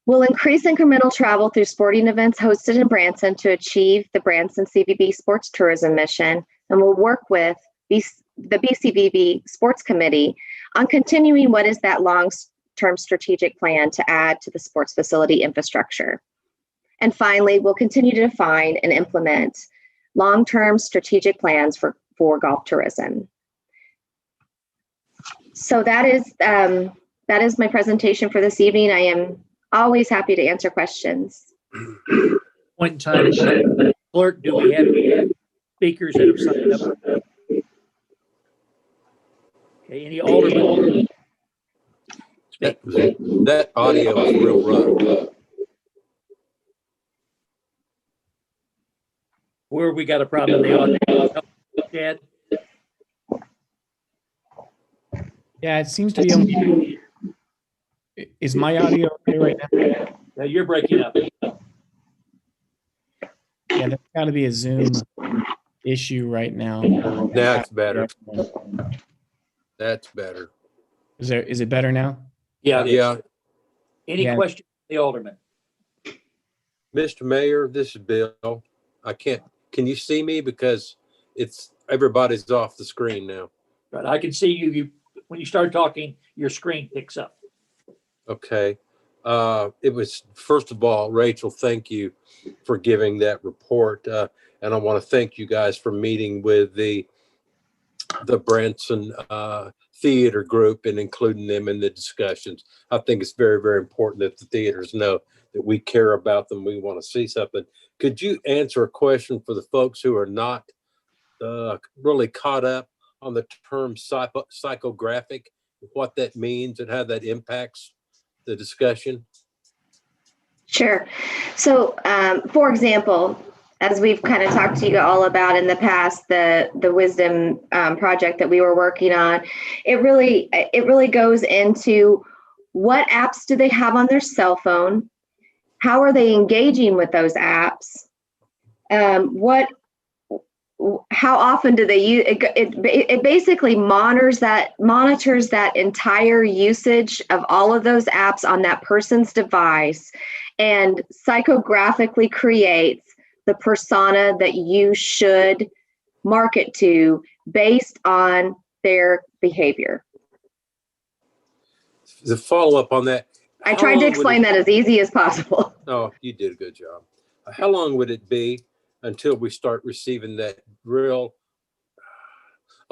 We'll increase incremental travel through sporting events hosted in Branson to achieve the Branson CVB Sports Tourism mission, and we'll work with the BCVB Sports Committee on continuing what is that long-term strategic plan to add to the sports facility infrastructure. And finally, we'll continue to define and implement long-term strategic plans for golf tourism. So that is my presentation for this evening. I am always happy to answer questions. Point in time, clerk, do we have speakers that have signed up? Okay, any aldermen? That audio is real rough. Where we got a problem in the audio? Chad? Yeah, it seems to be only. Is my audio okay right now? Yeah, you're breaking up. Yeah, that's got to be a Zoom issue right now. That's better. That's better. Is it better now? Yeah, it is. Yeah. Any Yeah. questions, the Alderman? Mr. Mayor, this is Bill. Can you see me? Because everybody's off the screen now. But I can see you. When you start talking, your screen picks up. Okay. It was, first of all, Rachel, thank you for giving that report. And I want to thank you guys for meeting with the Branson theater group and including them in the discussions. I think it's very, very important that the theaters know that we care about them. We want to see something. Could you answer a question for the folks who are not really caught up on the term psychographic, what that means and how that impacts the discussion? Sure. So, for example, as we've kind of talked to you all about in the past, the wisdom project that we were working on, it really goes into what apps do they have on their cell phone? How are they engaging with those apps? How often do they use it? It basically monitors that entire usage of all of those apps on that person's device and psychographically creates the persona that you should market to based on their behavior. The follow-up on that. I tried to explain that as easy as possible. Oh, you did a good job. How long would it be until we start receiving that a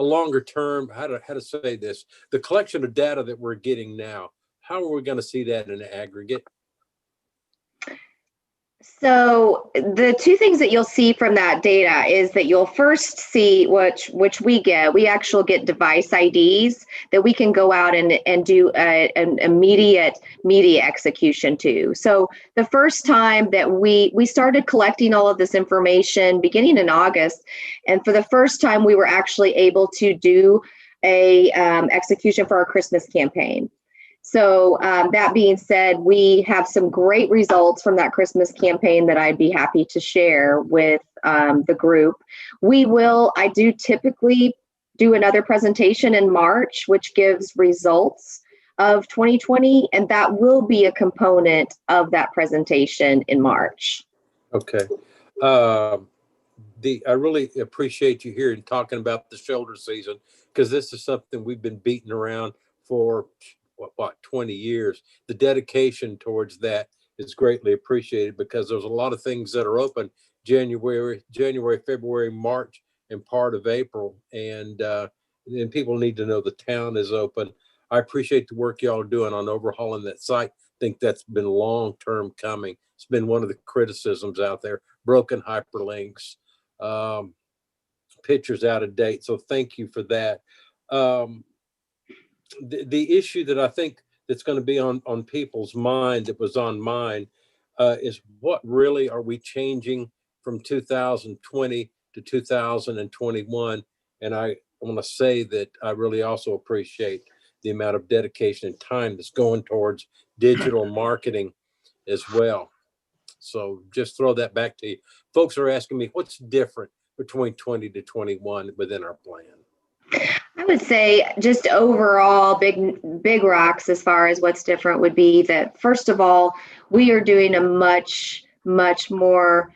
longer term, how to say this, the collection of data that we're getting now, how are we going to see that in aggregate? So the two things that you'll see from that data is that you'll first see which we actually get device IDs that we can go out and do an immediate media execution to. So the first time that we started collecting all of this information beginning in August, and for the first time we were actually able to do a execution for our Christmas campaign. So that being said, we have some great results from that Christmas campaign that I'd be happy to share with the group. I do typically do another presentation in March, which gives results of 2020, and that will be a component of that presentation in March. Okay. I really appreciate you here and talking about the shoulder season, because this is something we've been beating around for 20 years. The dedication towards that is greatly appreciated because there's a lot of things that are open January, February, March, and part of April. And people need to know the town is open. I appreciate the work y'all are doing on overhauling that site. I think that's been long-term coming. It's been one of the criticisms out there, broken hyperlinks, pictures out of date. So thank you for that. The issue that I think that's going to be on people's mind, that was on mine, is what really are we changing from 2020 to 2021? And I want to say that I really also appreciate the amount of dedication and time that's going towards digital marketing as well. So just throw that back to you. Folks are asking me, what's different between 20 to 21 within our plan? I would say just overall big rocks as far as what's different would be that, first of all, we are doing a much more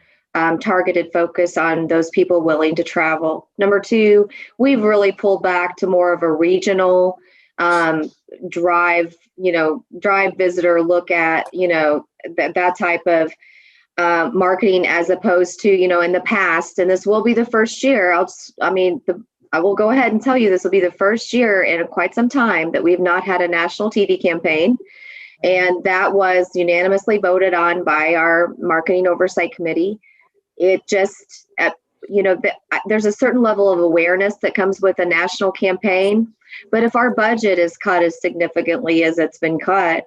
targeted focus on those people willing to travel. Number two, we've really pulled back to more of a regional drive visitor look at, that type of marketing, as opposed to, in the past, and this will be the first year, I will go ahead and tell you this will be the first year in quite some time that we've not had a national TV campaign. And that was unanimously voted on by our marketing oversight committee. It just, there's a certain level of awareness that comes with a national campaign. But if our budget is cut as significantly as it's been cut,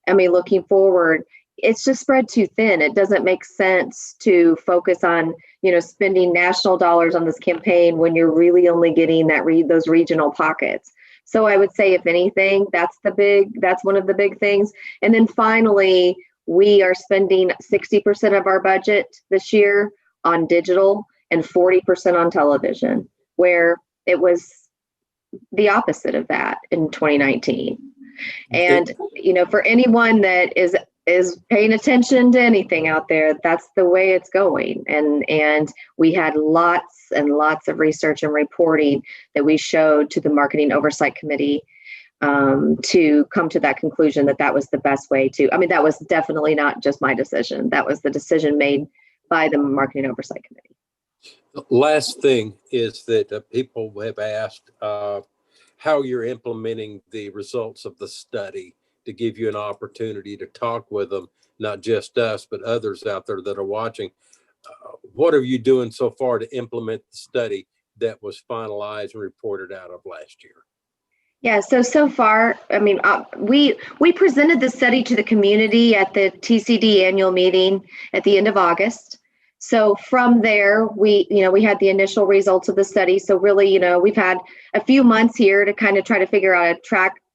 looking forward, it's just spread too thin. It doesn't make sense to focus on, spending national dollars on this campaign when you're really only getting those regional pockets. So I would say, if anything, that's one of the big things. And then finally, we are spending 60% of our budget this year on digital and 40% on television, where it was the opposite of that in 2019. And, for anyone that is paying attention to anything out there, that's the way it's going. And we had lots and lots of research and reporting that we showed to the Marketing Oversight Committee to come to that conclusion that was the best way to. I mean, that was definitely not just my decision. That was the decision made by the Marketing Oversight Committee. The last thing is that people have asked how you're implementing the results of the study, to give you an opportunity to talk with them, not just us, but others out there that are watching. What are you doing so far to implement the study that was finalized and reported out of last year? Yeah, so far, I mean, we presented the study to the community at the TCD annual meeting at the end of August. So from there, we had the initial results of the study. So really, we've had a few months here to kind of try to figure out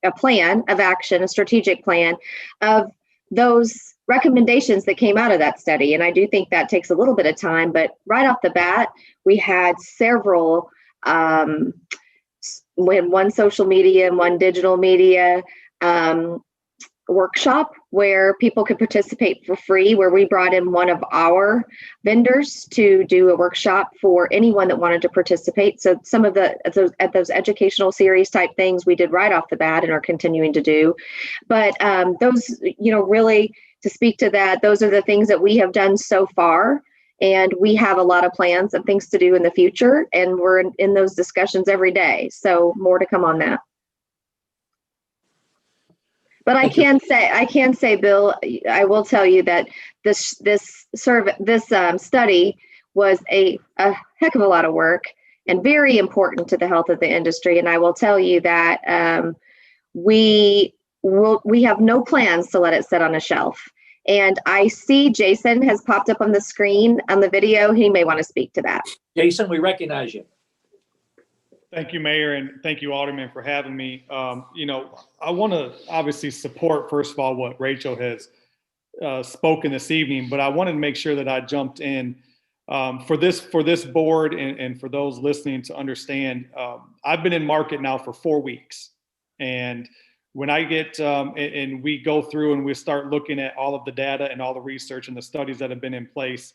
a plan of action, a strategic plan of those recommendations that came out of that study. And I do think that takes a little bit of time, but right off the bat, we had several, one social media and one digital media workshop where people could participate for free, where we brought in one of our vendors to do a workshop for anyone that wanted to participate. So some of those educational series type things we did right off the bat and are continuing to do. But those, really to speak to that, those are the things that we have done so far. And we have a lot of plans and things to do in the future. And we're in those discussions every day. So more to come on that. But I can say, Bill, I will tell you that this study was a heck of a lot of work and very important to the health of the industry. And I will tell you that we have no plans to let it sit on a shelf. And I see Jason has popped up on the screen on the video. He may want to speak to that. Jason, we recognize you. Thank you, Mayor, and thank you, Alderman, for having me. I want to obviously support, first of all, what Rachel has spoken this evening, but I wanted to make sure that I jumped in for this board and for those listening to understand. I've been in market now for 4 weeks, and when I get and we go through and we start looking at all of the data and all the research and the studies that have been in place,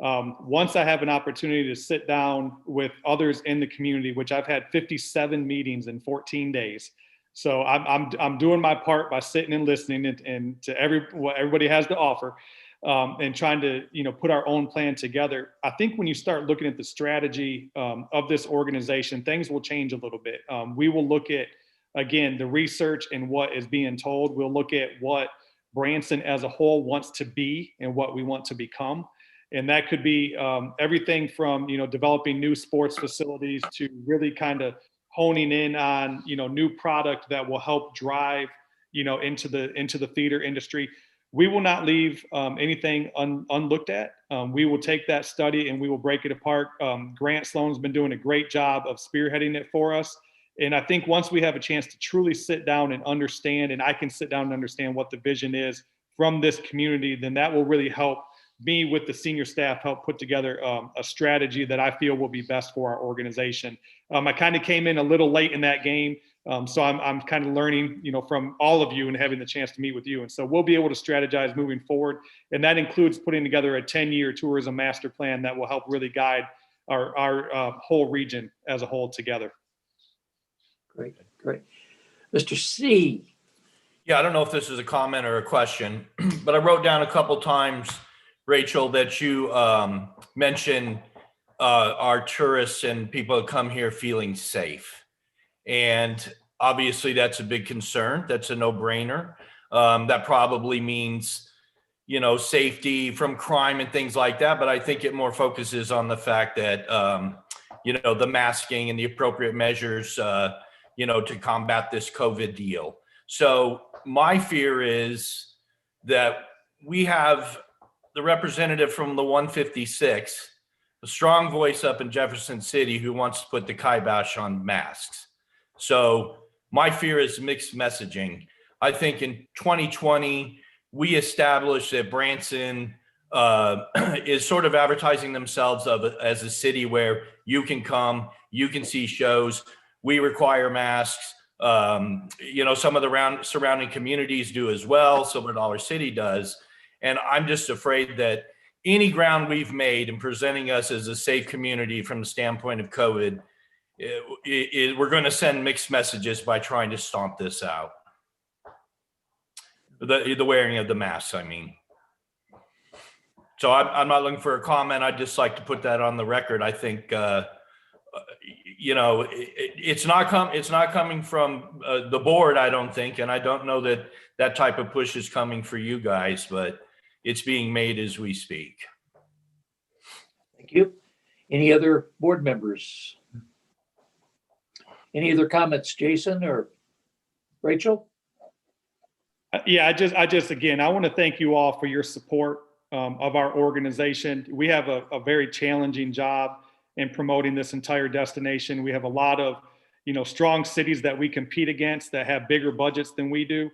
once I have an opportunity to sit down with others in the community, which I've had 57 meetings in 14 days. So I'm doing my part by sitting and listening and to what everybody has to offer, and trying to put our own plan together. I think when you start looking at the strategy of this organization, things will change a little bit. We will look at, again, the research and what is being told. We'll look at what Branson as a whole wants to be and what we want to become. And that could be everything from, developing new sports facilities to really kind of honing in on, new product that will help drive, into the theater industry. We will not leave anything unlooked at. We will take that study and we will break it apart. Grant Sloan's been doing a great job of spearheading it for us. And I think once we have a chance to truly sit down and understand, and I can sit down and understand what the vision is from this community, then that will really help me with the senior staff help put together a strategy that I feel will be best for our organization. I kind of came in a little late in that game. So I'm kind of learning, from all of you and having the chance to meet with you. And so we'll be able to strategize moving forward. And that includes putting together a 10-year tourism master plan that will help really guide our whole region as a whole together. Great. Mr. C. Yeah, I don't know if this is a comment or a question, but I wrote down a couple times, Rachel, that you mentioned our tourists and people that come here feeling safe. And obviously that's a big concern. That's a no-brainer. That probably means, safety from crime and things like that. But I think it more focuses on the fact that, the masking and the appropriate measures, to combat this COVID deal. So my fear is that we have the representative from the 156, a strong voice up in Jefferson City who wants to put the kibosh on masks. So My fear is mixed messaging. I think in 2020, we established that Branson is sort of advertising themselves as a city where you can come, you can see shows. We require masks. Some of the surrounding communities do as well. Silver Dollar City does. And I'm just afraid that any ground we've made in presenting us as a safe community from the standpoint of COVID, we're going to send mixed messages by trying to stomp this out. The wearing of the masks, I mean. So I'm not looking for a comment. I'd just like to put that on the record. I think, it's not coming from the board, I don't think. And I don't know that type of push is coming for you guys, but it's being made as we speak. Thank you. Any other board members? Any other comments, Jason or Rachel? Yeah, I just again, I want to thank you all for your support of our organization. We have a very challenging job in promoting this entire destination. We have a lot of, strong cities that we compete against that have bigger budgets than we do.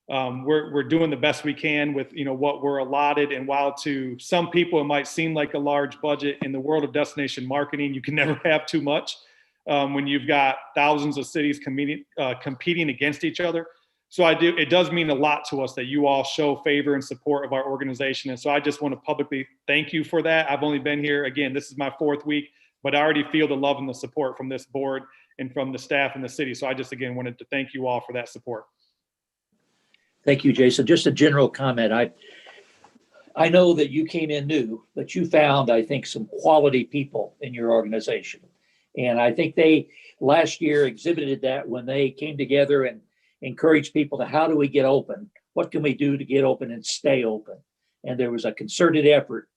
We're doing the best we can with, what we're allotted. And while to some people it might seem like a large budget, in the world of destination marketing, you can never have too much when you've got thousands of cities competing against each other. So it does mean a lot to us that you all show favor and support of our organization. And so I just want to publicly thank you for that. I've only been here, again, this is my 4th week, but I already feel the love and the support from this board and from the staff in the city. So I just, again, wanted to thank you all for that support. Thank you, Jason. Just a general comment. I know that you came in new, but you found, I think, some quality people in your organization. And I think they last year exhibited that when they came together and encouraged people to, how do we get open? What can we do to get open and stay open? And there was a concerted effort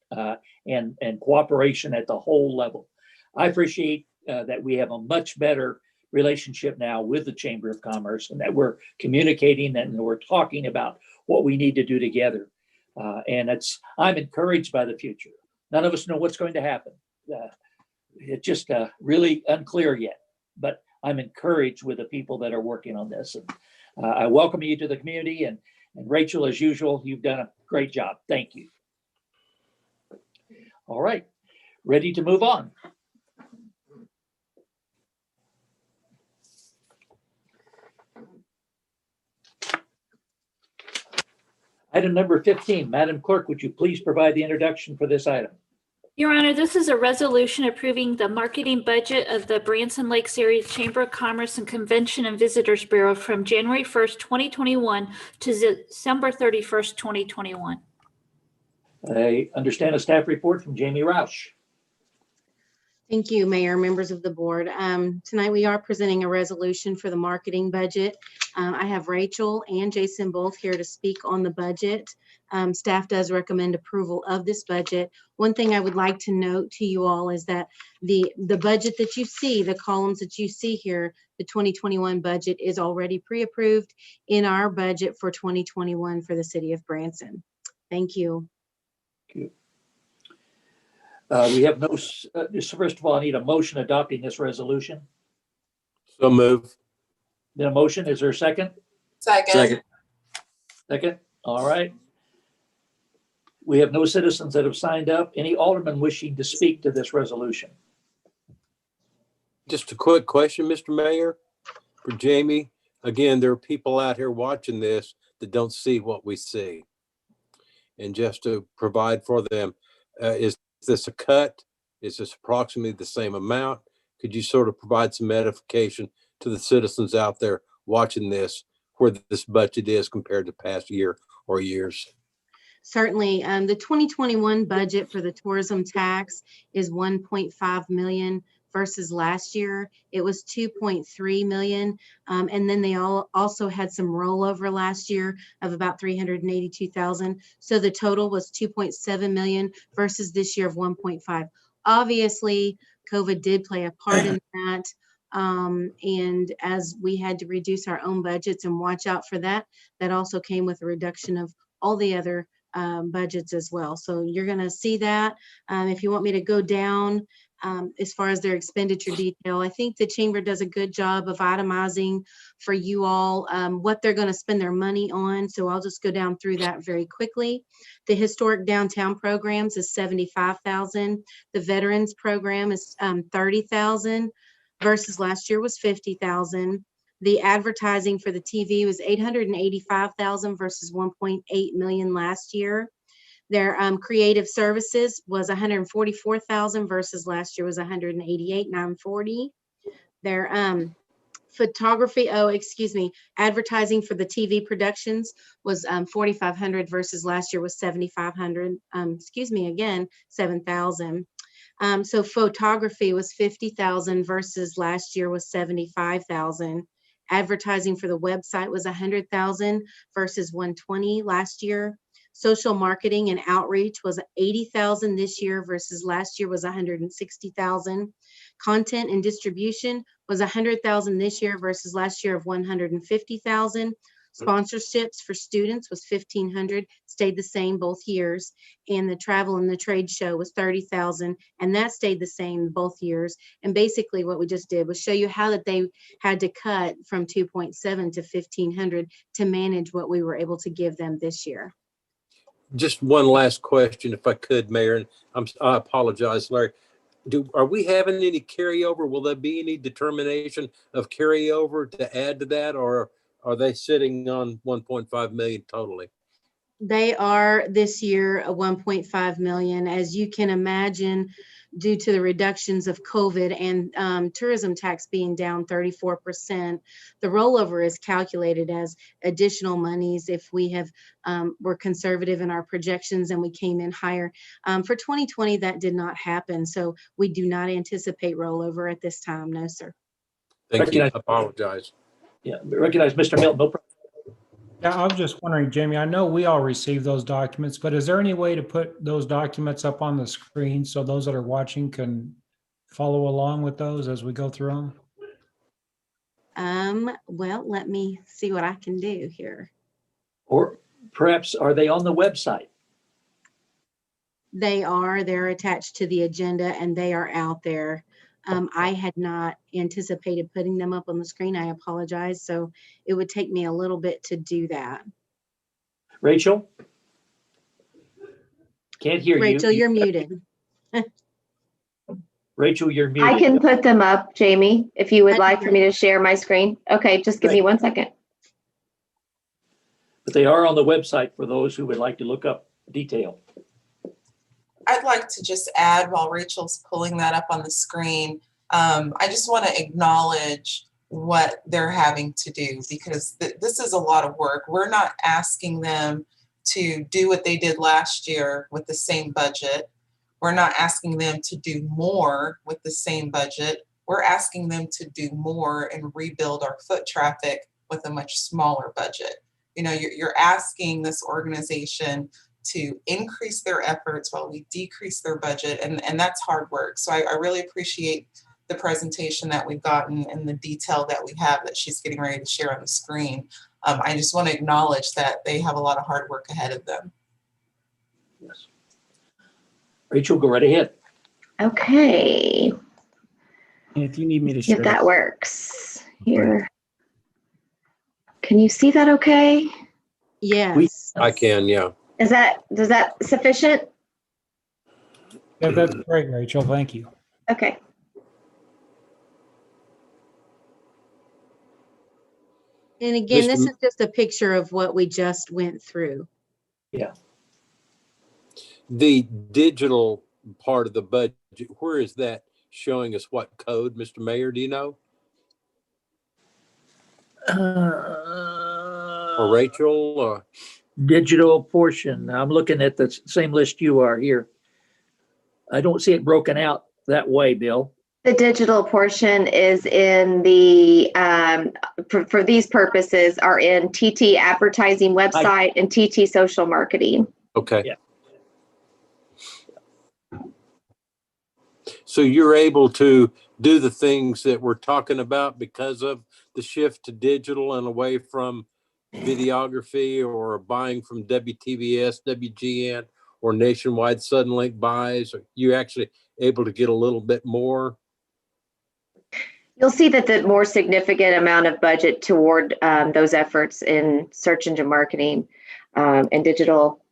and cooperation at the whole level. I appreciate that we have a much better relationship now with the Chamber of Commerce, and that we're communicating and we're talking about what we need to do together. And I'm encouraged by the future. None of us know what's going to happen. It's just really unclear yet, but I'm encouraged with the people that are working on this. And I welcome you to the community, and Rachel, as usual, you've done a great job. Thank you. All right, ready to move on. Item number 15, Madam Clerk, would you please provide the introduction for this item? Your Honor, this is a resolution approving the marketing budget of the Branson Lakes Area Chamber of Commerce and Convention and Visitors Bureau from January 1st, 2021 to December 31st, 2021. I understand a staff report from Jamie Roush. Thank you, Mayor, members of the board. Tonight we are presenting a resolution for the marketing budget. I have Rachel and Jason both here to speak on the budget. Staff does recommend approval of this budget. One thing I would like to note to you all is that the budget that you see, the columns that you see here, the 2021 budget is already pre-approved in our budget for 2021 for the city of Branson. Thank you. Thank you. We have no, first of all, I need a motion adopting this resolution. So move. Then a motion, is there a second? Second. Second, all right. We have no citizens that have signed up. Any alderman wishing to speak to this resolution? Just a quick question, Mr. Mayor, for Jamie. Again, there are people out here watching this that don't see what we see. And just to provide for them, is this a cut? Is this approximately the same amount? Could you sort of provide some edification to the citizens out there watching this, where this budget is compared to past year or years? Certainly. The 2021 budget for the tourism tax is 1.5 million versus last year it was 2.3 million. And then they also had some rollover last year of about 382,000. So the total was 2.7 million versus this year of 1.5. Obviously, COVID did play a part in that. And as we had to reduce our own budgets and watch out for that, that also came with a reduction of all the other budgets as well. So you're going to see that. If you want me to go down as far as their expenditure detail. I think the chamber does a good job of itemizing for you all what they're going to spend their money on. So I'll just go down through that very quickly. The historic downtown programs is $75,000. The veterans program is $30,000 versus last year was $50,000. The advertising for the TV was $885,000 versus $1.8 million last year. Their creative services was $144,000 versus last year was $188,940. Their photography, advertising for the TV productions was $4,500 versus last year was $7,500. Again, $7,000. So photography was $50,000 versus last year was $75,000. Advertising for the website was $100,000 versus $120,000 last year. Social marketing and outreach was $80,000 this year versus last year was $160,000. Content and distribution was $100,000 this year versus last year of $150,000. Sponsorships for students was $1,500, stayed the same both years. And the travel and the trade show was $30,000, and that stayed the same both years. And basically what we just did was show you how that they had to cut from 2.7 to 1,500 to manage what we were able to give them this year. Just one last question, if I could, Mayor, and I apologize, Larry. Are we having any carryover? Will there be any determination of carryover to add to that, or are they sitting on 1.5 million totally? They are this year a 1.5 million. As you can imagine, due to the reductions of COVID and tourism tax being down 34%, the rollover is calculated as additional monies if we have were conservative in our projections and we came in higher. For 2020, that did not happen. So we do not anticipate rollover at this time. No, sir. Thank you. I apologize. Yeah, recognize Mr. Milton. No problem. Yeah, I was just wondering, Jamie, I know we all received those documents, but is there any way to put those documents up on the screen so those that are watching can follow along with those as we go through them? Well, let me see what I can do here. Or perhaps are they on the website? They're attached to the agenda and they are out there. I had not anticipated putting them up on the screen. I apologize. So it would take me a little bit to do that. Rachel? Can't hear you. Rachel, you're muted. Rachel, you're muted. I can put them up, Jamie, if you would like for me to share my screen. Okay, just give me 1 second. But they are on the website for those who would like to look up detail. I'd like to just add while Rachel's pulling that up on the screen, I just want to acknowledge what they're having to do because this is a lot of work. We're not asking them to do what they did last year with the same budget. We're not asking them to do more with the same budget. We're asking them to do more and rebuild our foot traffic with a much smaller budget. You know, you're asking this organization to increase their efforts while we decrease their budget, and that's hard work. So I really appreciate the presentation that we've gotten and the detail that we have that she's getting ready to share on the screen. I just want to acknowledge that they have a lot of hard work ahead of them. Yes. Rachel, go right ahead. Okay. And if you need me to share if that works here. Can you see that okay? Yes. I can, yeah. Is that sufficient? Yeah, that's great, Rachel. Thank you. Okay. And again, this is just a picture of what we just went through. Yeah. The digital part of the budget, where is that showing us what code, Mr. Mayor? Do you know? Or Rachel? Or? Digital portion. I'm looking at the same list you are here. I don't see it broken out that way, Bill. The digital portion is in the, for these purposes, are in TT advertising website and TT social marketing. Okay. Yeah. So you're able to do the things that we're talking about because of the shift to digital and away from videography or buying from WTVS, WGN, or nationwide Suddenlink buys. Or you actually able to get a little bit more? You'll see that the more significant amount of budget toward those efforts in search engine marketing and digital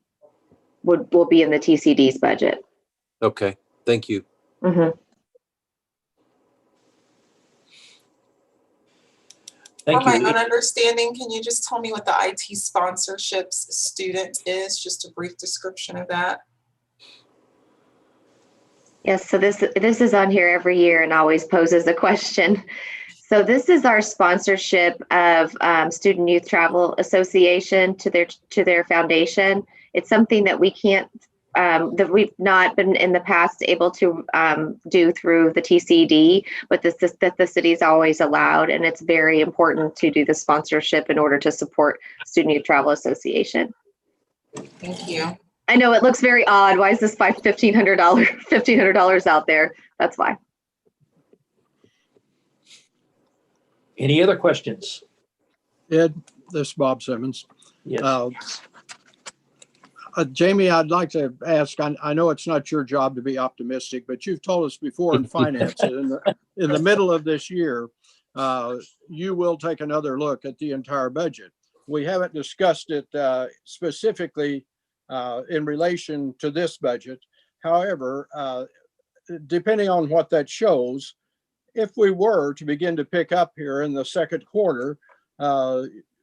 will be in the TCD's budget. Okay, thank you. Mm-hmm. Thank For my you. own understanding, can you just tell me what the IT sponsorships student is? Just a brief description of that. Yes, so this is on here every year and always poses a question. So this is our sponsorship of Student Youth Travel Association to their foundation. It's something that we can't, that we've not been in the past able to do through the TCD, but that the city's always allowed, and it's very important to do the sponsorship in order to support Student Youth Travel Association. Thank you. I know it looks very odd. Why is this $1,500 out there? That's why. Any other questions? Ed, this is Bob Simmons. Yes. Jamie, I'd like to ask, I know it's not your job to be optimistic, but you've told us before in finance that in the middle of this year, you will take another look at the entire budget. We haven't discussed it specifically in relation to this budget. However, depending on what that shows, if we were to begin to pick up here in the second quarter,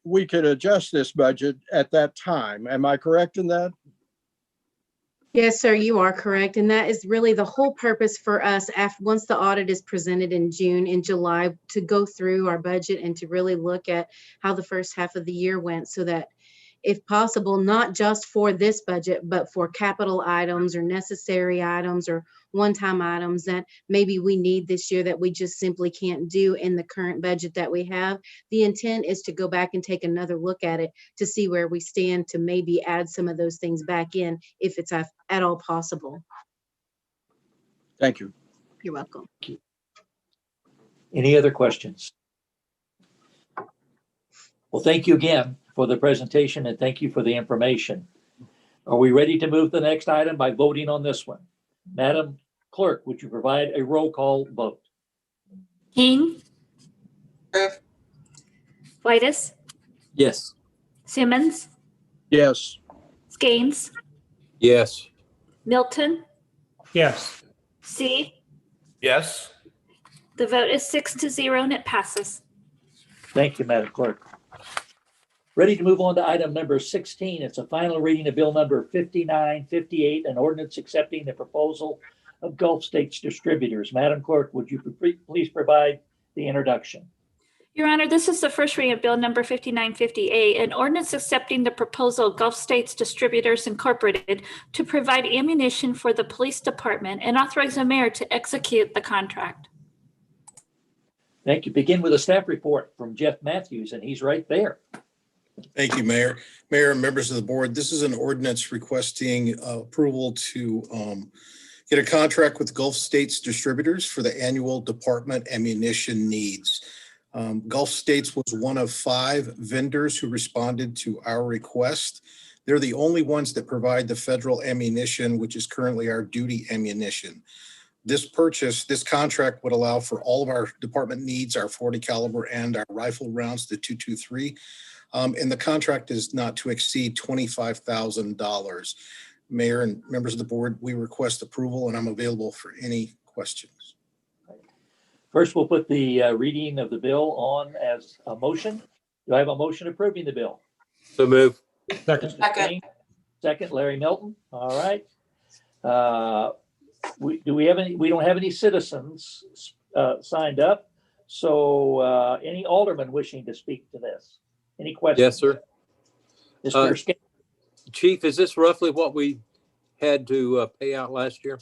we could adjust this budget at that time. Am I correct in that? Yes, sir, you are correct. And that is really the whole purpose for us once the audit is presented in June and July, to go through our budget and to really look at how the first half of the year went, so that if possible, not just for this budget, but for capital items or necessary items or one-time items that maybe we need this year that we just simply can't do in the current budget that we have. The intent is to go back and take another look at it to see where we stand, to maybe add some of those things back in if it's at all possible. Thank you. You're welcome. Any other questions? Well, thank you again for the presentation, and thank you for the information. Are we ready to move to the next item by voting on this one? Madam Clerk, would you provide a roll call vote? King, Approve. Whitus, Yes. Simmons, Yes. Skanes, Yes. Milton, Yes. C. Yes. The vote is 6-0 and it passes. Thank you, Madam Clerk. Ready to move on to item number 16. It's a final reading of bill number 5958, an ordinance accepting the proposal of Gulf States Distributors. Madam Clerk, would you please provide the introduction? Your Honor, this is the first reading of bill number 5958, an ordinance accepting the proposal of Gulf States Distributors Incorporated to provide ammunition for the police department and authorize the mayor to execute the contract. Thank you. Begin with a staff report from Jeff Matthews, and he's right there. Thank you, Mayor. Mayor and members of the board, this is an ordinance requesting approval to get a contract with Gulf States Distributors for the annual department ammunition needs. Gulf States was one of 5 vendors who responded to our request. They're the only ones that provide the federal ammunition, which is currently our duty ammunition. This contract would allow for all of our department needs, our .40 caliber and our rifle rounds, the .223. And the contract is not to exceed $25,000. Mayor and members of the board, we request approval, and I'm available for any questions. First, we'll put the reading of the bill on as a motion. Do I have a motion approving the bill? So move. Second. Second, Larry Milton. All right. We don't have any citizens signed up. So any alderman wishing to speak to this? Any questions? Yes, sir. Mr. Chief, is this roughly what we had to pay out last year?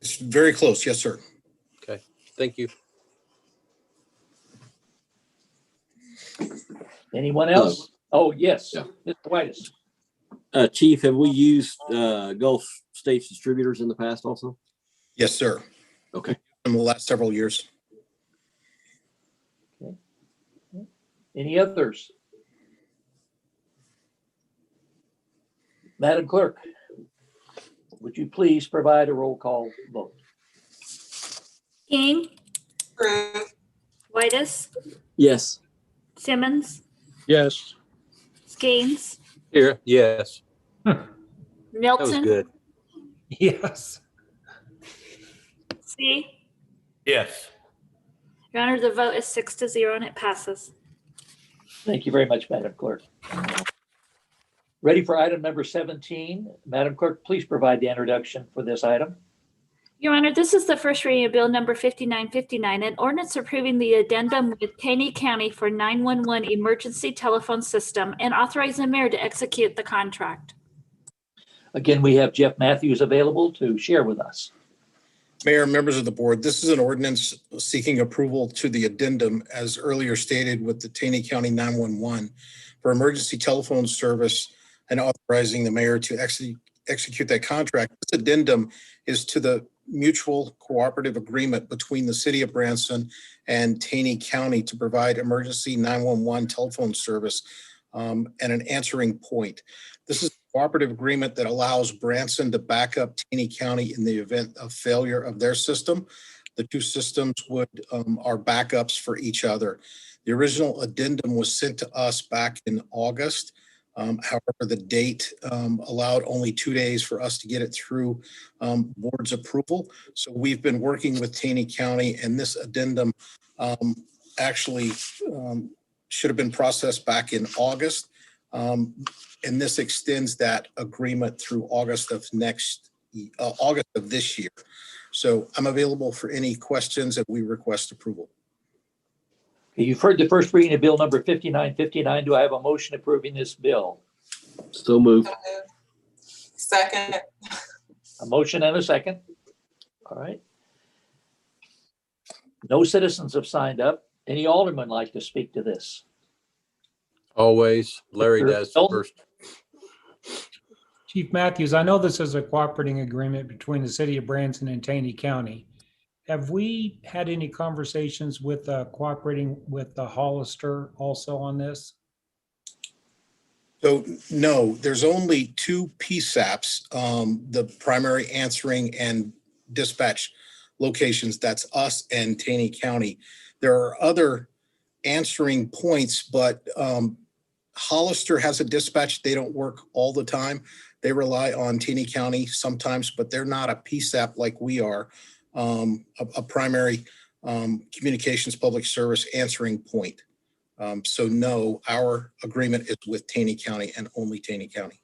It's very close. Yes, sir. Okay. Thank you. Anyone else? Oh, yes. Yeah. Mr. Whitus. Chief, have we used Gulf States Distributors in the past also? Yes, sir. Okay. In the last several years. Okay. Any others? Madam Clerk, would you please provide a roll call vote? King, Approve. Whitus, Yes. Simmons, Yes. Skeens, Here, yes, that was Milton, good. Yes. C. Yes. Your Honor, the vote is 6-0 and it passes. Thank you very much, Madam Clerk. Ready for item number 17. Madam Clerk, please provide the introduction for this item. Your Honor, this is the first reading of Bill number 5959, an ordinance approving the addendum with Taney County for 911 emergency telephone system and authorizing the mayor to execute the contract. Again, we have Jeff Matthews available to share with us. Mayor, members of the board, this is an ordinance seeking approval to the addendum as earlier stated with the Taney County 911 for emergency telephone service and authorizing the mayor to execute that contract. This addendum is to the mutual cooperative agreement between the city of Branson and Taney County to provide emergency 911 telephone service and an answering point. This is a cooperative agreement that allows Branson to back up Taney County in the event of failure of their system. The two systems are backups for each other. The original addendum was sent to us back in August. However, the date allowed only 2 days for us to get it through board's approval. So we've been working with Taney County, and this addendum actually should have been processed back in August. And this extends that agreement through August of this year. So I'm available for any questions if we request approval. You've heard the first reading of Bill number 5959. Do I have a motion approving this bill? So moved. Second. A motion and a second. All right. No citizens have signed up. Any alderman like to speak to this? Always. Larry does first. Chief Matthews, I know this is a cooperating agreement between the city of Branson and Taney County. Have we had any conversations with cooperating with the Hollister also on this? So no, there's only two PSAPs, the primary answering and dispatch locations. That's us and Taney County. There are other answering points, but Hollister has a dispatch. They don't work all the time. They rely on Taney County sometimes, but they're not a PSAP like we are, a primary communications public service answering point. So no, our agreement is with Taney County and only Taney County.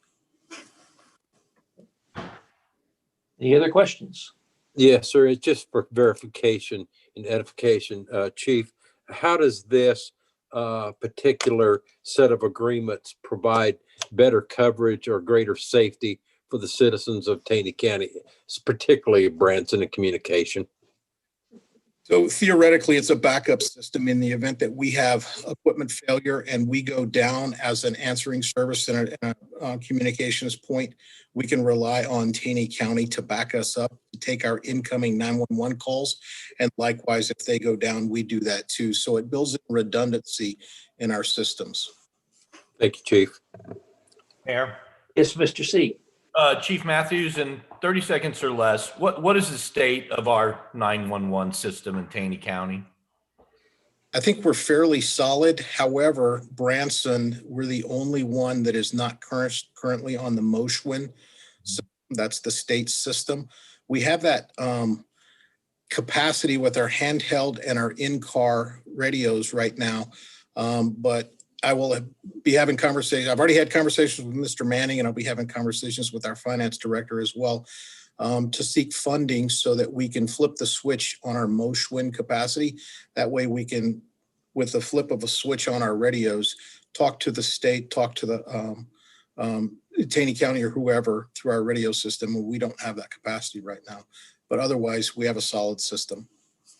Any other questions? Yes, sir. It's just for verification and edification. Chief, how does this particular set of agreements provide better coverage or greater safety for the citizens of Taney County, particularly Branson and communication? So theoretically, it's a backup system in the event that we have equipment failure and we go down as an answering service and a communications point. We can rely on Taney County to back us up, to take our incoming 911 calls. And likewise, if they go down, we do that too. So it builds in redundancy in our systems. Thank you, Chief. Mayor. Yes, Mr. C. Chief Matthews, in 30 seconds or less, what is the state of our 911 system in Taney County? I think we're fairly solid. However, Branson, we're the only one that is not currently on the Moshwin. So that's the state system. We have that capacity with our handheld and our in-car radios right now. But I will be having conversations. I've already had conversations with Mr. Manning, and I'll be having conversations with our finance director as well to seek funding so that we can flip the switch on our Moshwin capacity. That way we can, with the flip of a switch on our radios, talk to the state, talk to the Taney County or whoever through our radio system. And we don't have that capacity right now. But otherwise, we have a solid system.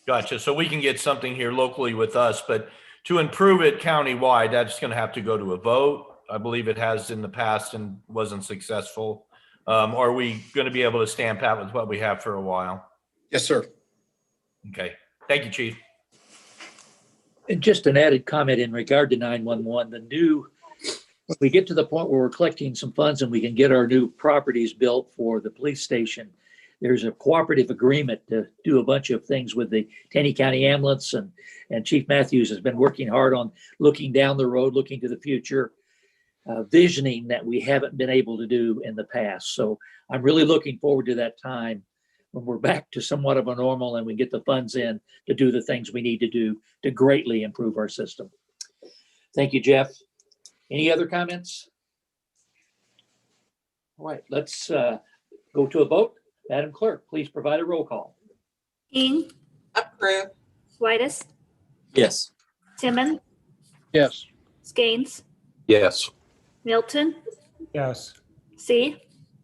Gotcha. So we can get something here locally with us, but to improve it countywide, that's going to have to go to a vote. I believe it has in the past and wasn't successful. Are we going to be able to stand pat with what we have for a while? Yes, sir. Okay. Thank you, Chief. And just an added comment in regard to 911, when we get to the point where we're collecting some funds and we can get our new properties built for the police station, there's a cooperative agreement to do a bunch of things with the Taney County Ambulance, and Chief Matthews has been working hard on looking down the road, looking to the future, visioning that we haven't been able to do in the past. So I'm really looking forward to that time when we're back to somewhat of a normal and we get the funds in to do the things we need to do to greatly improve our system. Thank you, Jeff. Any other comments? All right, let's go to a vote. Madam Clerk, please provide a roll call. King, Approve. Whitus, Yes. Simmons, Yes. Skanes, Yes. Milton, Yes. C.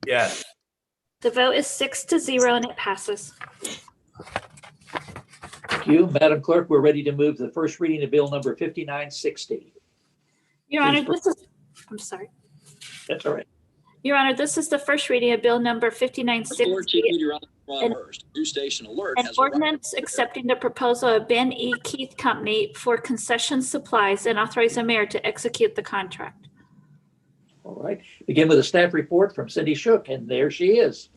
Yes. The vote is 6-0 and it passes. Thank you. Madam Clerk, we're ready to move to the first reading of Bill number 5960. Your Honor, I'm sorry. That's all right. Your Honor, this is the first reading of Bill number 5960. An ordinance accepting the proposal of Ben E. Keith Company for concession supplies and authorize the mayor to execute the contract. All right. Begin with a staff report from Cindy Shook, and there she is.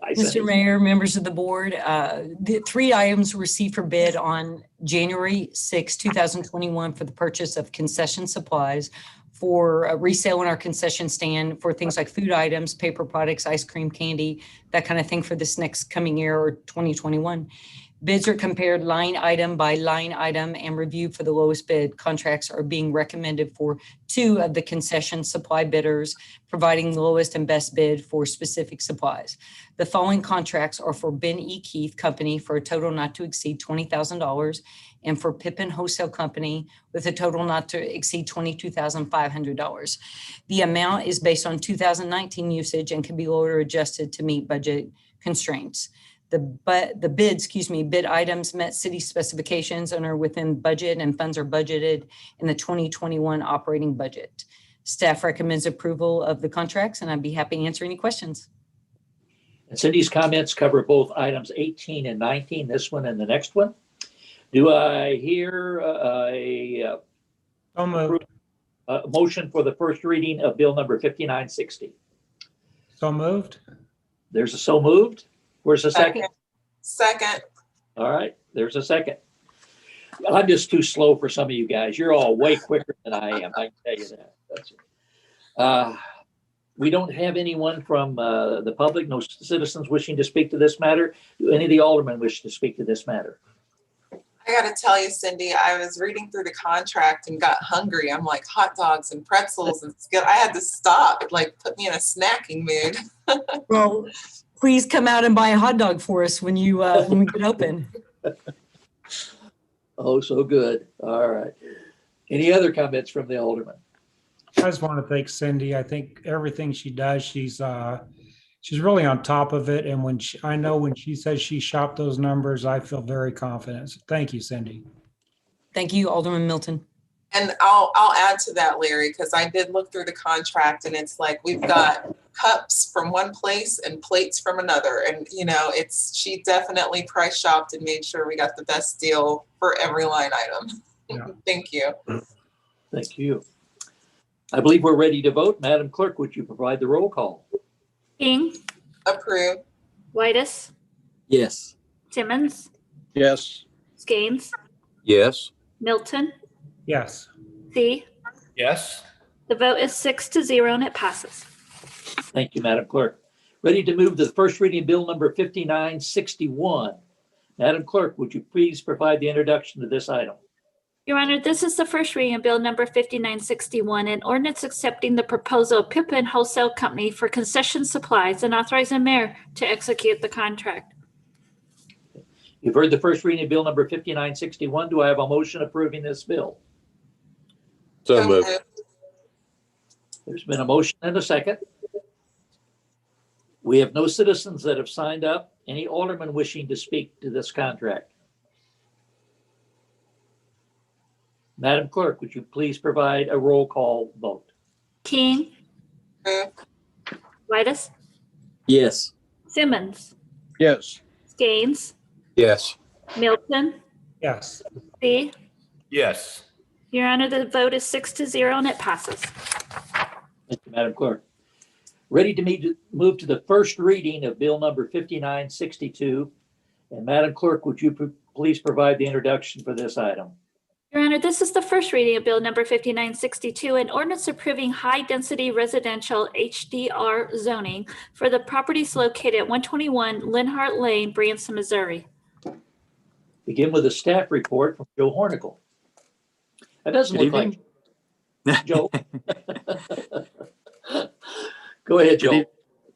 Hi, Cindy. Mr. Mayor, members of the board, the 3 items received for bid on January 6, 2021 for the purchase of concession supplies for resale in our concession stand for things like food items, paper products, ice cream, candy, that kind of thing for this next coming year or 2021. Bids are compared line item by line item and reviewed for the lowest bid. Contracts are being recommended for 2 of the concession supply bidders, providing the lowest and best bid for specific supplies. The following contracts are for Ben E. Keith Company for a total not to exceed $20,000 and for Pippin Wholesale Company with a total not to exceed $22,500. The amount is based on 2019 usage and can be lowered or adjusted to meet budget constraints. The bid items met city specifications and are within budget, and funds are budgeted in the 2021 operating budget. Staff recommends approval of the contracts, and I'd be happy to answer any questions. And Cindy's comments cover both items 18 and 19, this one and the next one. Do I hear a motion for the first reading of Bill number 5960? So moved. There's a so moved. Where's the second? Second. All right, there's a second. I'm just too slow for some of you guys. You're all way quicker than I am. I can tell you that. That's it. We don't have anyone from the public, no citizens wishing to speak to this matter. Do any of the aldermen wish to speak to this matter? I got to tell you, Cindy, I was reading through the contract and got hungry. I'm like hot dogs and pretzels and I had to stop. It like put me in a snacking mood. Well, please come out and buy a hot dog for us when we get open. Oh, so good. All right. Any other comments from the alderman? I just want to thank Cindy. I think everything she does, she's really on top of it. And I know when she says she shopped those numbers, I feel very confident. So thank you, Cindy. Thank you, Alderman Milton. And I'll add to that, Larry, because I did look through the contract and it's like we've got cups from one place and plates from another. And, she definitely price shopped and made sure we got the best deal for every line item. Yeah. Thank you. Thank you. I believe we're ready to vote. Madam Clerk, would you provide the roll call? King. Approve. Whitus. Yes. Simmons. Yes. Skanes. Yes. Milton. Yes. C. Yes. The vote is 6-0 and it passes. Thank you, Madam Clerk. Ready to move to the first reading of Bill number 5961. Madam Clerk, would you please provide the introduction to this item? Your Honor, this is the first reading of Bill number 5961, an ordinance accepting the proposal of Pippin Wholesale Company for concession supplies and authorizing the mayor to execute the contract. You've heard the first reading of Bill number 5961. Do I have a motion approving this bill? So moved. There's been a motion and a second. We have no citizens that have signed up. Any alderman wishing to speak to this contract? Madam Clerk, would you please provide a roll call vote? King. Whitus. Yes. Simmons. Yes. Skanes. Yes. Milton. Yes. C. Yes. Your Honor, the vote is 6-0 and it passes. Thank you, Madam Clerk. Ready to move to the first reading of Bill number 5962. And Madam Clerk, would you please provide the introduction for this item? Your Honor, this is the first reading of Bill number 5962, an ordinance approving high-density residential HDR zoning for the properties located at 121 Linhart Lane, Branson, Missouri. Begin with a staff report from Joe Hornickle. That doesn't look like Joe. Go ahead, Joe.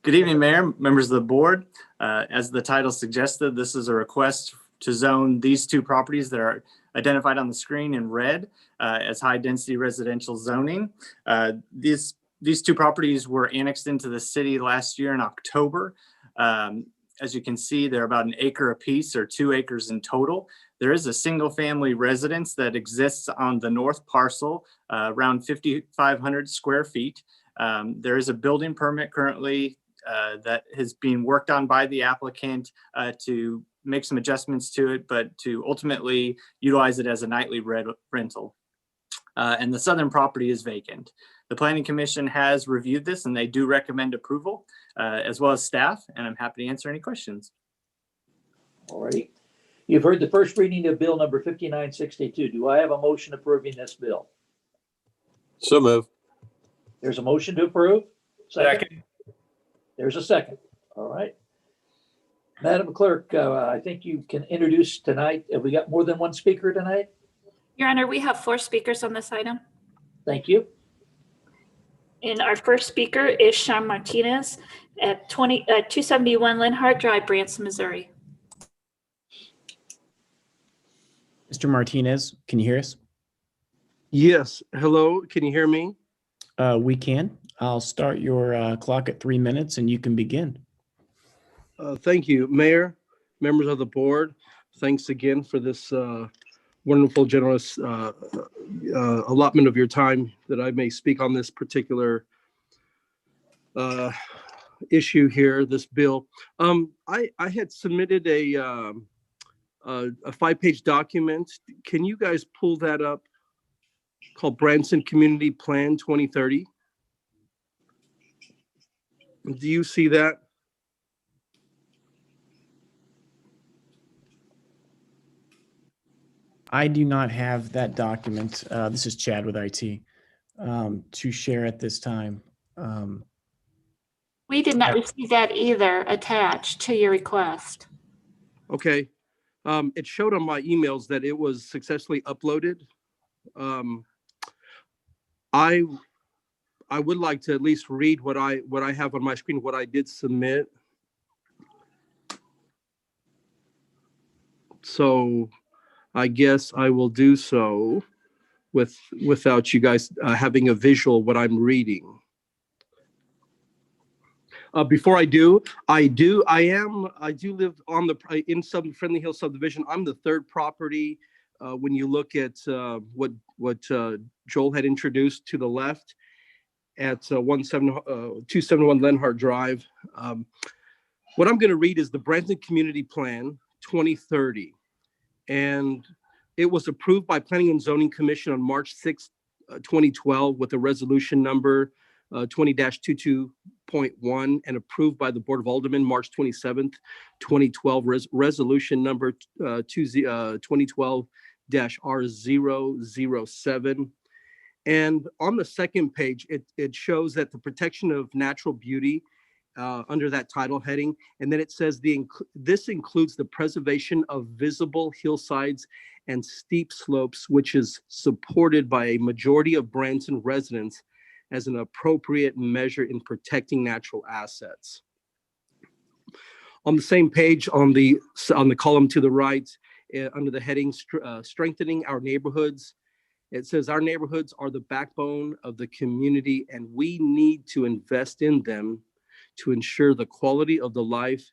Good evening, Mayor, members of the board. As the title suggested, this is a request to zone these two properties that are identified on the screen in red as high-density residential zoning. These two properties were annexed into the city last year in October. As you can see, they're about an acre apiece, or 2 acres in total. There is a single-family residence that exists on the north parcel, around 5,500 square feet. There is a building permit currently that is being worked on by the applicant to make some adjustments to it, but to ultimately utilize it as a nightly rental. And the southern property is vacant. The Planning Commission has reviewed this and they do recommend approval, as well as staff, and I'm happy to answer any questions. All righty. You've heard the first reading of Bill number 5962. Do I have a motion approving this bill? So move. There's a motion to approve. Second. There's a second. All right. Madam Clerk, I think you can introduce tonight. Have we got more than one speaker tonight? Your Honor, we have 4 speakers on this item. Thank you. And our first speaker is Sean Martinez at 271 Linhart Drive, Branson, Missouri. Mr. Martinez, can you hear us? Yes. Hello. Can you hear me? We can. I'll start your clock at 3 minutes and you can begin. Thank you, Mayor, members of the board. Thanks again for this wonderful, generous allotment of your time that I may speak on this particular issue here, this bill. I had submitted a 5-page document. Can you guys pull that up? Called Branson Community Plan 2030. Do you see that? I do not have that document. This is Chad with IT to share at this time. We did not receive that either attached to your request. Okay. It showed on my emails that it was successfully uploaded. I would like to at least read what I have on my screen, what I did submit. So I guess I will do so without you guys having a visual what I'm reading. Before I do live on in Friendly Hill subdivision. I'm the third property when you look at what Joel had introduced to the left at 271 Lenhart Drive. What I'm going to read is the Branson Community Plan 2030. And it was approved by Planning and Zoning Commission on March 6, 2012 with a resolution number 20-22.1 and approved by the Board of Alderman March 27th, 2012, resolution number 2012-R007. And on the second page, it shows that the protection of natural beauty under that title heading. And then it says this includes the preservation of visible hillsides and steep slopes, which is supported by a majority of Branson residents as an appropriate measure in protecting natural assets. On the same page, on the column to the right, under the heading strengthening our neighborhoods, it says our neighborhoods are the backbone of the community and we need to invest in them to ensure the quality of life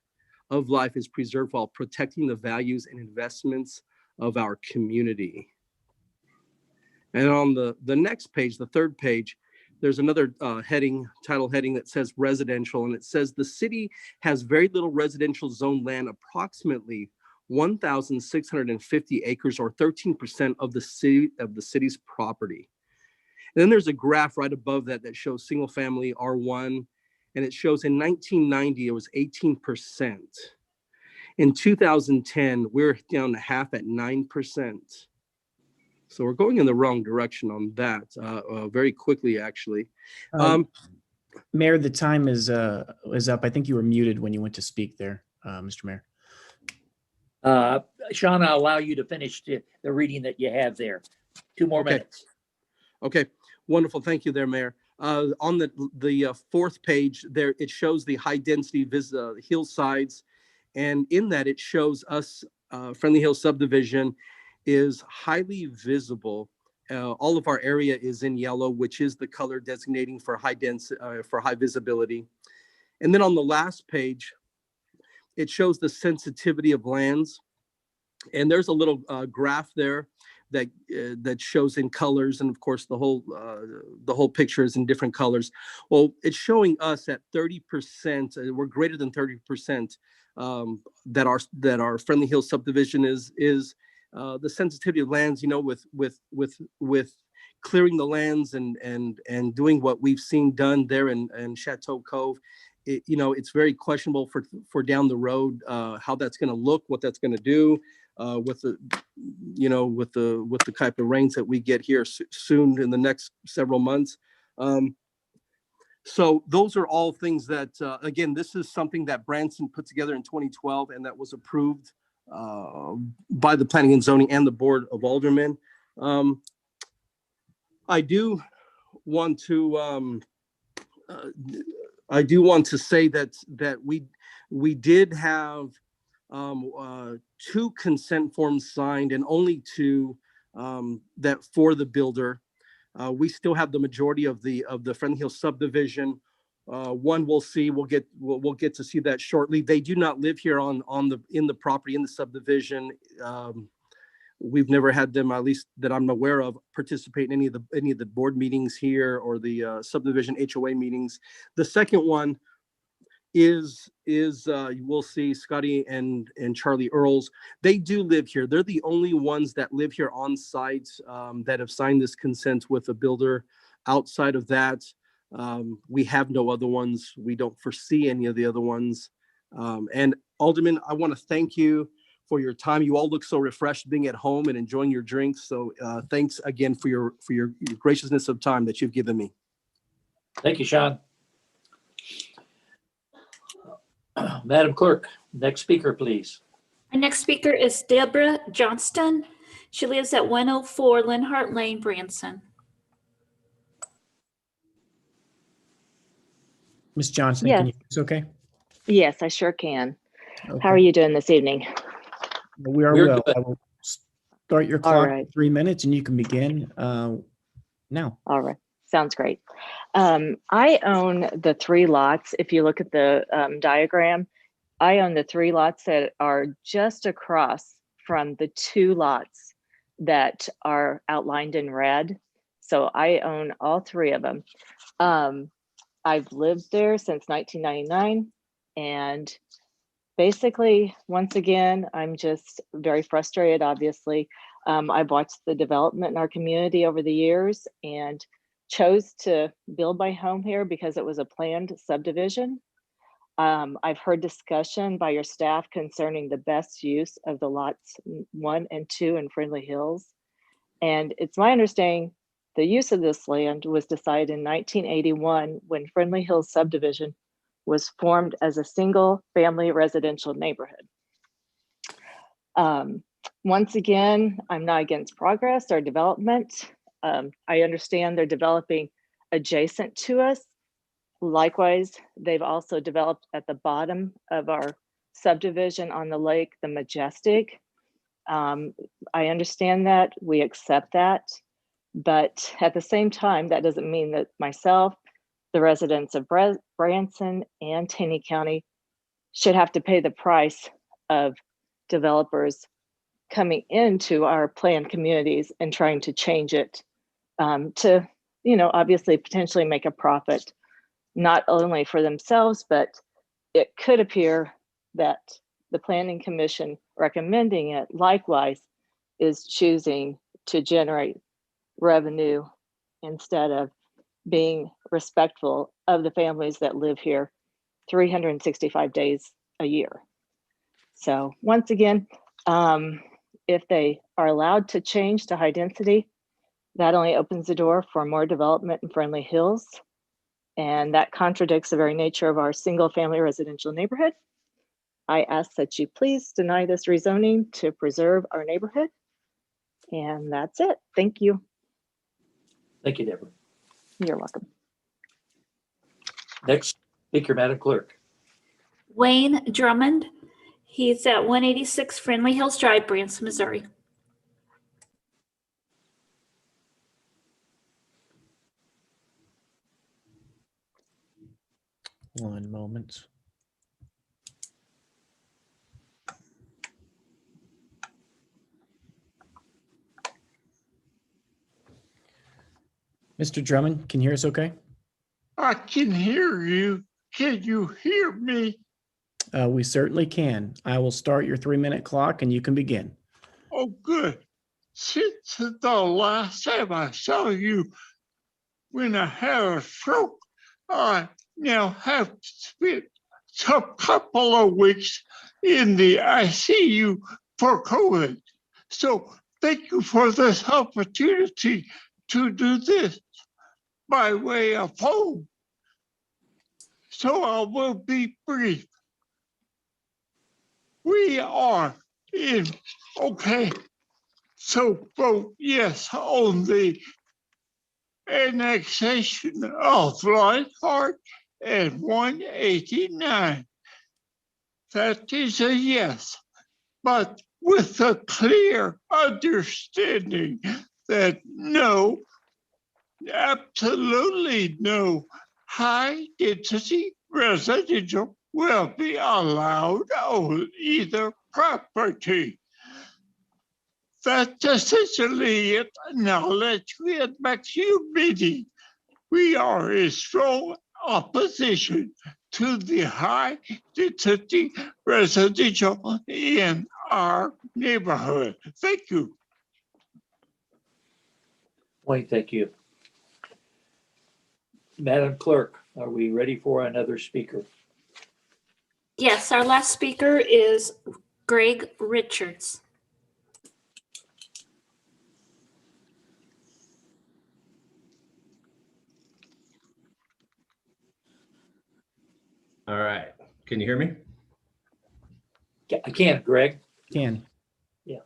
is preserved while protecting the values and investments of our community. And on the next page, the third page, there's another title heading that says residential, and it says the city has very little residential zone land, approximately 1,650 acres or 13% of the city's property. And then there's a graph right above that shows single family R1, And it shows in 1990, it was 18%. In 2010, we're down to half at 9%. So we're going in the wrong direction on that very quickly, actually. Mayor, the time is up. I think you were muted when you went to speak there, Mr. Mayor. Sean, I'll allow you to finish the reading that you have there. 2 more minutes. Okay, wonderful. Thank you there, Mayor. On the fourth page there, it shows the high density hillsides. And in that, it shows us, Friendly Hills subdivision is highly visible. All of our area is in yellow, which is the color designating for high visibility. And then on the last page, it shows the sensitivity of lands. And there's a little graph there that shows in colors, and of course the whole picture is in different colors. Well, it's showing us at 30%. We're greater than 30%. That our Friendly Hills subdivision is the sensitivity of lands. You know, with clearing the lands and doing what we've seen done there in Chateau Cove. It's very questionable for down the road how that's going to look, what that's going to do. With the type of rains that we get here soon in the next several months. So those are all things that, again, this is something that Branson put together in 2012 and that was approved by the Planning and Zoning and the Board of Aldermen. I do want to say that we did have 2 consent forms signed and only 2 that for the builder. We still have the majority of the Friendly Hills subdivision. One we'll see. We'll get to see that shortly. They do not live here in the property in the subdivision. We've never had them, at least that I'm aware of, participate in any of the board meetings here or the subdivision HOA meetings. The second one is we'll see Scotty and Charlie Earls. They do live here. They're the only ones that live here on site that have signed this consent with a builder. Outside of that, we have no other ones. We don't foresee any of the other ones. And Alderman, I want to thank you for your time. You all look so refreshed being at home and enjoying your drinks. So thanks again for your graciousness of time that you've given me. Thank you, Sean. Madam Clerk, next speaker, please. Our next speaker is Deborah Johnston. She lives at 104 Linhart Lane, Branson. Ms. Johnston, Yes. can you hear us okay? Yes, I sure can. Okay. How are you doing this evening? We're well. I will start your All clock right. in 3 minutes and you can begin now. All right. Sounds great. I own the 3 lots. If you look at the diagram, I own the 3 lots that are just across from the 2 lots that are outlined in red. So I own all 3 of them. I've lived there since 1999. And basically, once again, I'm just very frustrated, obviously. I've watched the development in our community over the years and chose to build my home here because it was a planned subdivision. I've heard discussion by your staff concerning the best use of the lots 1 and 2 in Friendly Hills. And it's my understanding the use of this land was decided in 1981 when Friendly Hills subdivision was formed as a single family residential neighborhood. Once again, I'm not against progress or development. I understand they're developing adjacent to us. Likewise, they've also developed at the bottom of our subdivision on the lake, the Majestic. I understand that, we accept that, but at the same time, that doesn't mean that myself, the residents of Branson and Taney County should have to pay the price of developers coming into our planned communities and trying to change it to, obviously potentially make a profit, not only for themselves, but it could appear that the Planning Commission recommending it likewise is choosing to generate revenue instead of being respectful of the families that live here 365 days a year. So once again, if they are allowed to change to high density, that only opens the door for more development in Friendly Hills. And that contradicts the very nature of our single family residential neighborhood. I ask that you please deny this rezoning to preserve our neighborhood. And that's it. Thank you. Thank you, Deborah. You're welcome. Next speaker, Madam Clerk. Wayne Drummond. He's at 186 Friendly Hills Drive, Branson, Missouri. One moment. Mr. Drummond, can you hear us okay? I can hear you. Can you hear me? We certainly can. I will start your 3-minute clock and you can begin. Oh, good. Since the last time I saw you when I had a stroke, I now have spent a couple of weeks in the ICU for COVID. So thank you for this opportunity to do this by way of phone. So I will be brief. We are in, okay, so vote yes on the annexation of Lionheart and 189. That is a yes, but with a clear understanding that no, absolutely no high density residential will be allowed on either property. That's essentially it. Now let's get back to your meeting. We are in strong opposition to the high density residential in our neighborhood. Thank you. Wayne, thank you. Madam Clerk, are we ready for another speaker? Yes, our last speaker is Greg Richards. All right. Can you hear me? I can, Greg. Can. Yeah.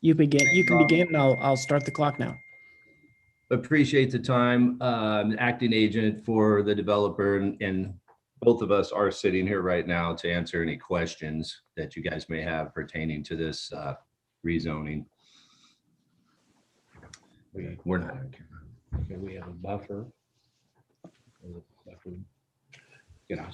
You begin. You can begin. And I'll start the clock now. Appreciate the time. Acting agent for the developer, and both of us are sitting here right now to answer any questions that you guys may have pertaining to this rezoning. We're not. Okay, we have a buffer.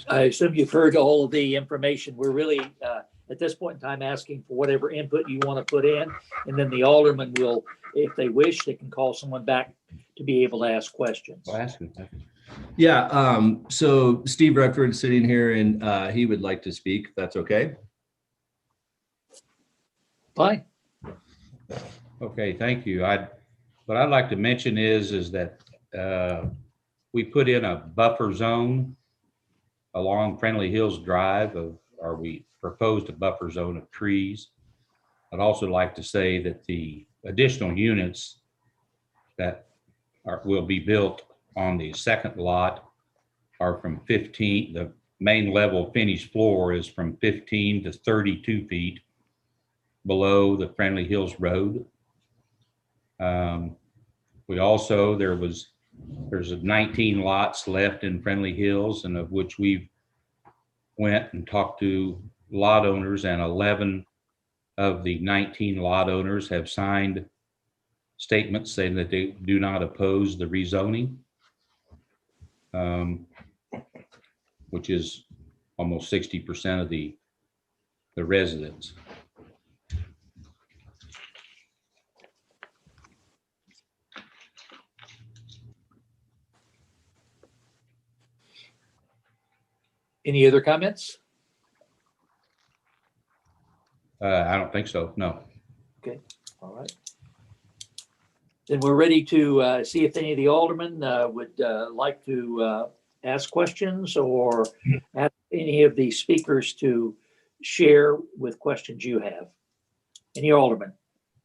I assume you've heard all of the information. We're really, at this point in time, asking for whatever input you want to put in. And then the alderman will, if they wish, they can call someone back to be able to ask questions. Yeah, so Steve Redford sitting here, and he would like to speak, if that's okay. Fine. Okay, thank you. What I'd like to mention is that we put in a buffer zone along Friendly Hills Drive, or we proposed a buffer zone of trees. I'd also like to say that the additional units that will be built on the second lot are from 15, the main level finished floor is from 15 to 32 feet below the Friendly Hills Road. We also, there's 19 lots left in Friendly Hills, and of which we've went and talked to lot owners, and 11 of the 19 lot owners have signed statements saying that they do not oppose the rezoning, which is almost 60% of the residents. Any other comments? I don't think so, no. Okay, all right. Then we're ready to see if any of the aldermen would like to ask questions or ask any of the speakers to share with questions you have. Any alderman?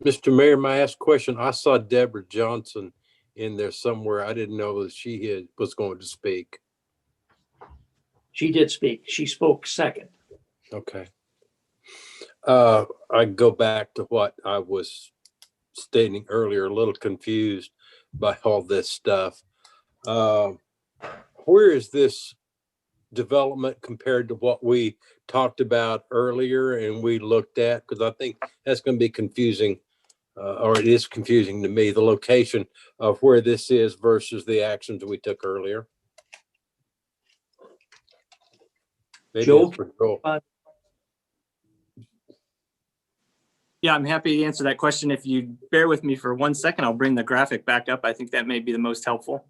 Mr. Mayor, may I ask a question? I saw Deborah Johnson in there somewhere. I didn't know that she was going to speak. She did speak. She spoke second. Okay. I go back to what I was stating earlier, a little confused by all this stuff. Where is this development compared to what we talked about earlier and we looked at? Because I think that's going to be confusing, or it is confusing to me, the location of where this is versus the actions we took earlier. Maybe Joe? it's for Joel. Yeah, I'm happy to answer that question. If you bear with me for 1 second, I'll bring the graphic back up. I think that may be the most helpful.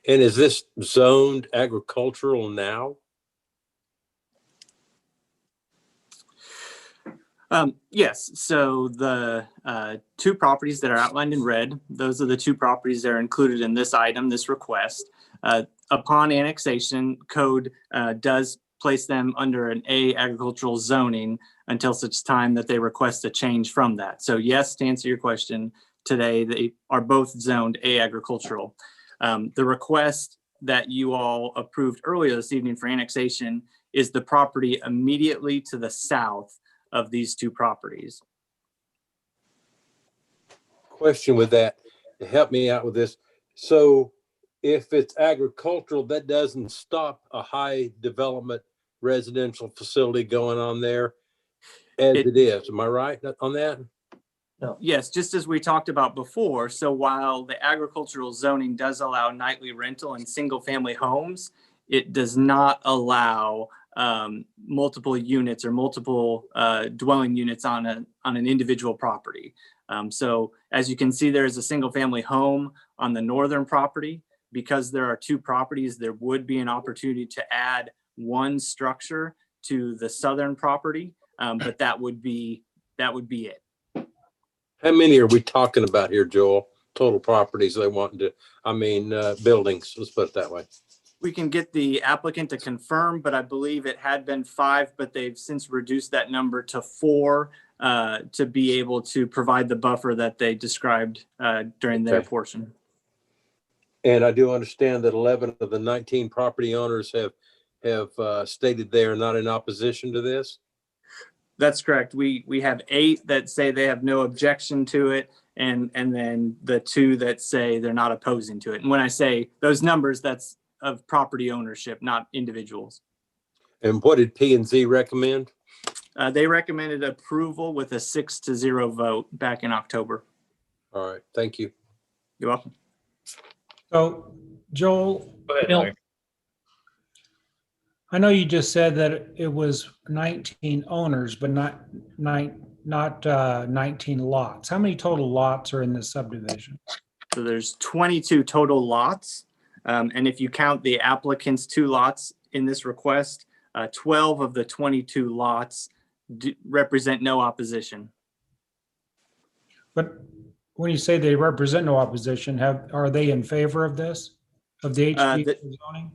And is this zoned agricultural now? Yes, so the two properties that are outlined in red, those are the two properties that are included in this item, this request. Upon annexation, code does place them under an A agricultural zoning until such time that they request a change from that. So yes, to answer your question today, they are both zoned A agricultural. The request that you all approved earlier this evening for annexation is the property immediately to the south of these two properties. Question with that, to help me out with this. So if it's agricultural, that doesn't stop a high development residential facility going on there as it is. Am I right on that? No. Yes, just as we talked about before. So while the agricultural zoning does allow nightly rental and single family homes, it does not allow multiple units or multiple dwelling units on an individual property. So as you can see, there is a single family home on the northern property. Because there are two properties, there would be an opportunity to add one structure to the southern property, but that would be it. How many are we talking about here, Joel? Total properties they want to, buildings, let's put it that way. We can get the applicant to confirm, but I believe it had been 5, but they've since reduced that number to 4 to be able to provide the buffer that they described during their portion. And I do understand that 11 of the 19 property owners have stated they are not in opposition to this. That's correct. We have 8 that say they have no objection to it, and then the 2 that say they're not opposing to it. And when I say those numbers, that's of property ownership, not individuals. And what did P&Z recommend? They recommended approval with a 6-0 vote back in October. All right, thank you. You're welcome. So, Joel, Go ahead, Larry. I know you just said that it was 19 owners, but not 19 lots. How many total lots are in this subdivision? So there's 22 total lots. And if you count the applicant's 2 lots in this request, 12 of the 22 lots represent no opposition. But when you say they represent no opposition, are they in favor of this, of the HD zoning?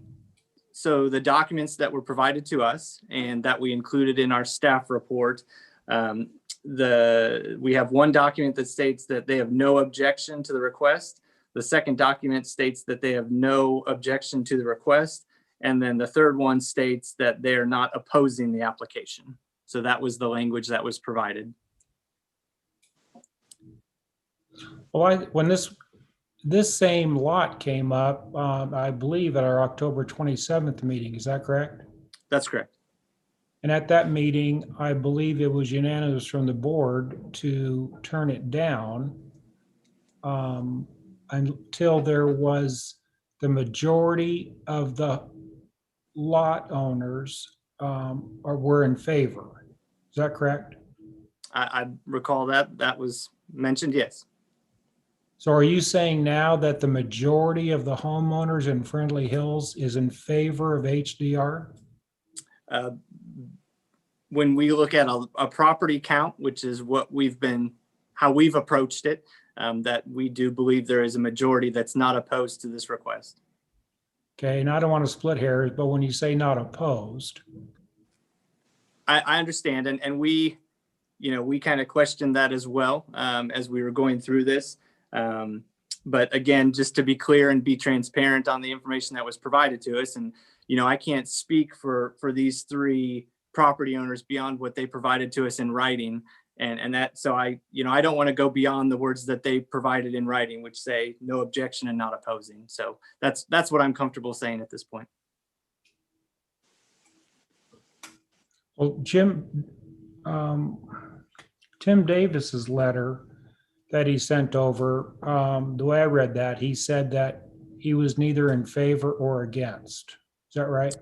So the documents that were provided to us and that we included in our staff report, we have one document that states that they have no objection to the request. The second document states that they have no objection to the request. And then the third one states that they're not opposing the application. So that was the language that was provided. Well, when this same lot came up, I believe at our October 27th meeting, is that correct? That's correct. And at that meeting, I believe it was unanimous from the board to turn it down until there was the majority of the lot owners were in favor. Is that correct? I recall that was mentioned, yes. So are you saying now that the majority of the homeowners in Friendly Hills is in favor of HDR? when we look at a property count, which is how we've approached it, that we do believe there is a majority that's not opposed to this request. Okay, and I don't want to split hairs, but when you say not opposed, I understand, and we kind of questioned that as well as we were going through this. But again, just to be clear and be transparent on the information that was provided to us, and I can't speak for these three property owners beyond what they provided to us in writing, and that, so I don't want to go beyond the words that they provided in writing, which say no objection and not opposing. So that's what I'm comfortable saying at this point. well, Tim Davis's letter that he sent over, the way I read that, he said that he was neither in favor or against. Is that right?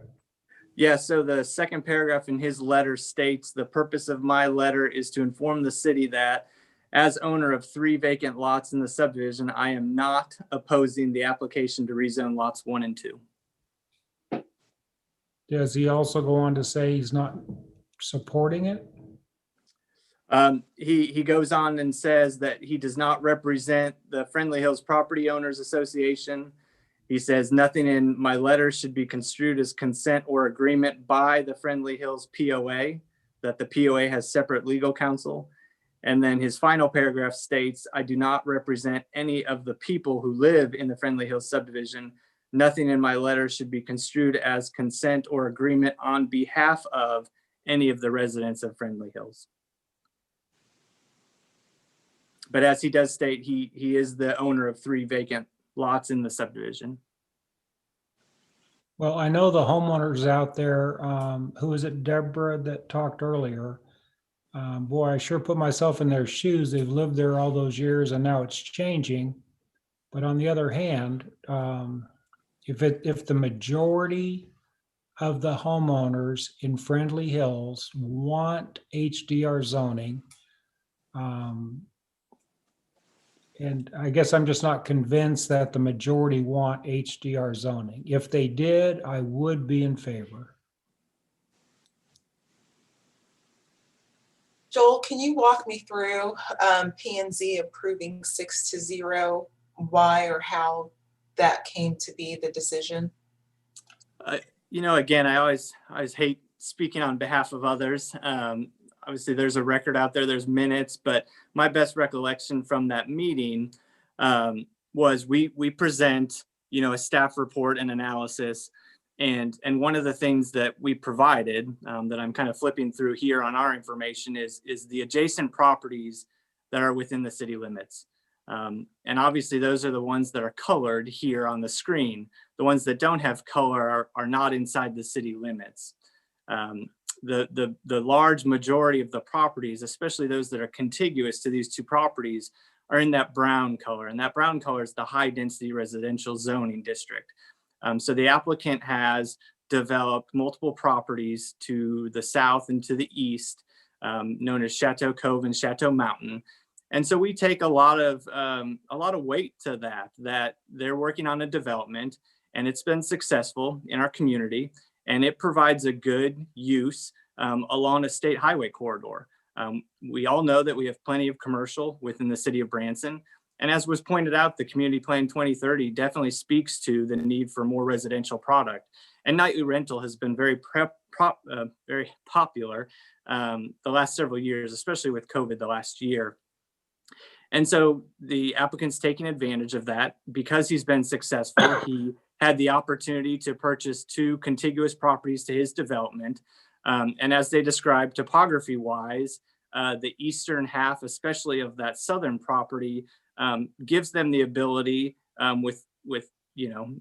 Yeah, so the second paragraph in his letter states, the purpose of my letter is to inform the city that as owner of 3 vacant lots in the subdivision, I am not opposing the application to rezone lots 1 and 2. Does he also go on to say he's not supporting it? He goes on and says that he does not represent the Friendly Hills Property Owners Association. He says nothing in my letter should be construed as consent or agreement by the Friendly Hills POA, that the POA has separate legal counsel. And then his final paragraph states, I do not represent any of the people who live in the Friendly Hills subdivision. Nothing in my letter should be construed as consent or agreement on behalf of any of the residents of Friendly Hills. But as he does state, he is the owner of 3 vacant lots in the subdivision. Well, I know the homeowners out there, who was it, Deborah, that talked earlier? Boy, I sure put myself in their shoes. They've lived there all those years and now it's changing. But on the other hand, if the majority of the homeowners in Friendly Hills want HDR zoning, and I guess I'm just not convinced that the majority want HDR zoning. If they did, I would be in favor. Joel, can you walk me through P&Z approving 6-0, why or how that came to be the decision? Again, I always hate speaking on behalf of others. Obviously, there's a record out there, there's minutes, but my best recollection from that meeting was we present, a staff report and analysis. And one of the things that we provided that I'm kind of flipping through here on our information is the adjacent properties that are within the city limits. And obviously, those are the ones that are colored here on the screen. The ones that don't have color are not inside the city limits. The large majority of the properties, especially those that are contiguous to these 2 properties, are in that brown color. And that brown color is the high density residential zoning district. So the applicant has developed multiple properties to the south and to the east, known as Chateau Cove and Chateau Mountain. And so we take a lot of weight to that they're working on a development and it's been successful in our community. And it provides a good use along a state highway corridor. We all know that we have plenty of commercial within the city of Branson. And as was pointed out, the Community Plan 2030 definitely speaks to the need for more residential product. And nightly rental has been very popular the last several years, especially with COVID the last year. And so the applicant's taking advantage of that. Because he's been successful, he had the opportunity to purchase 2 contiguous properties to his development. And as they described, topography-wise, the eastern half, especially of that southern property, gives them the ability with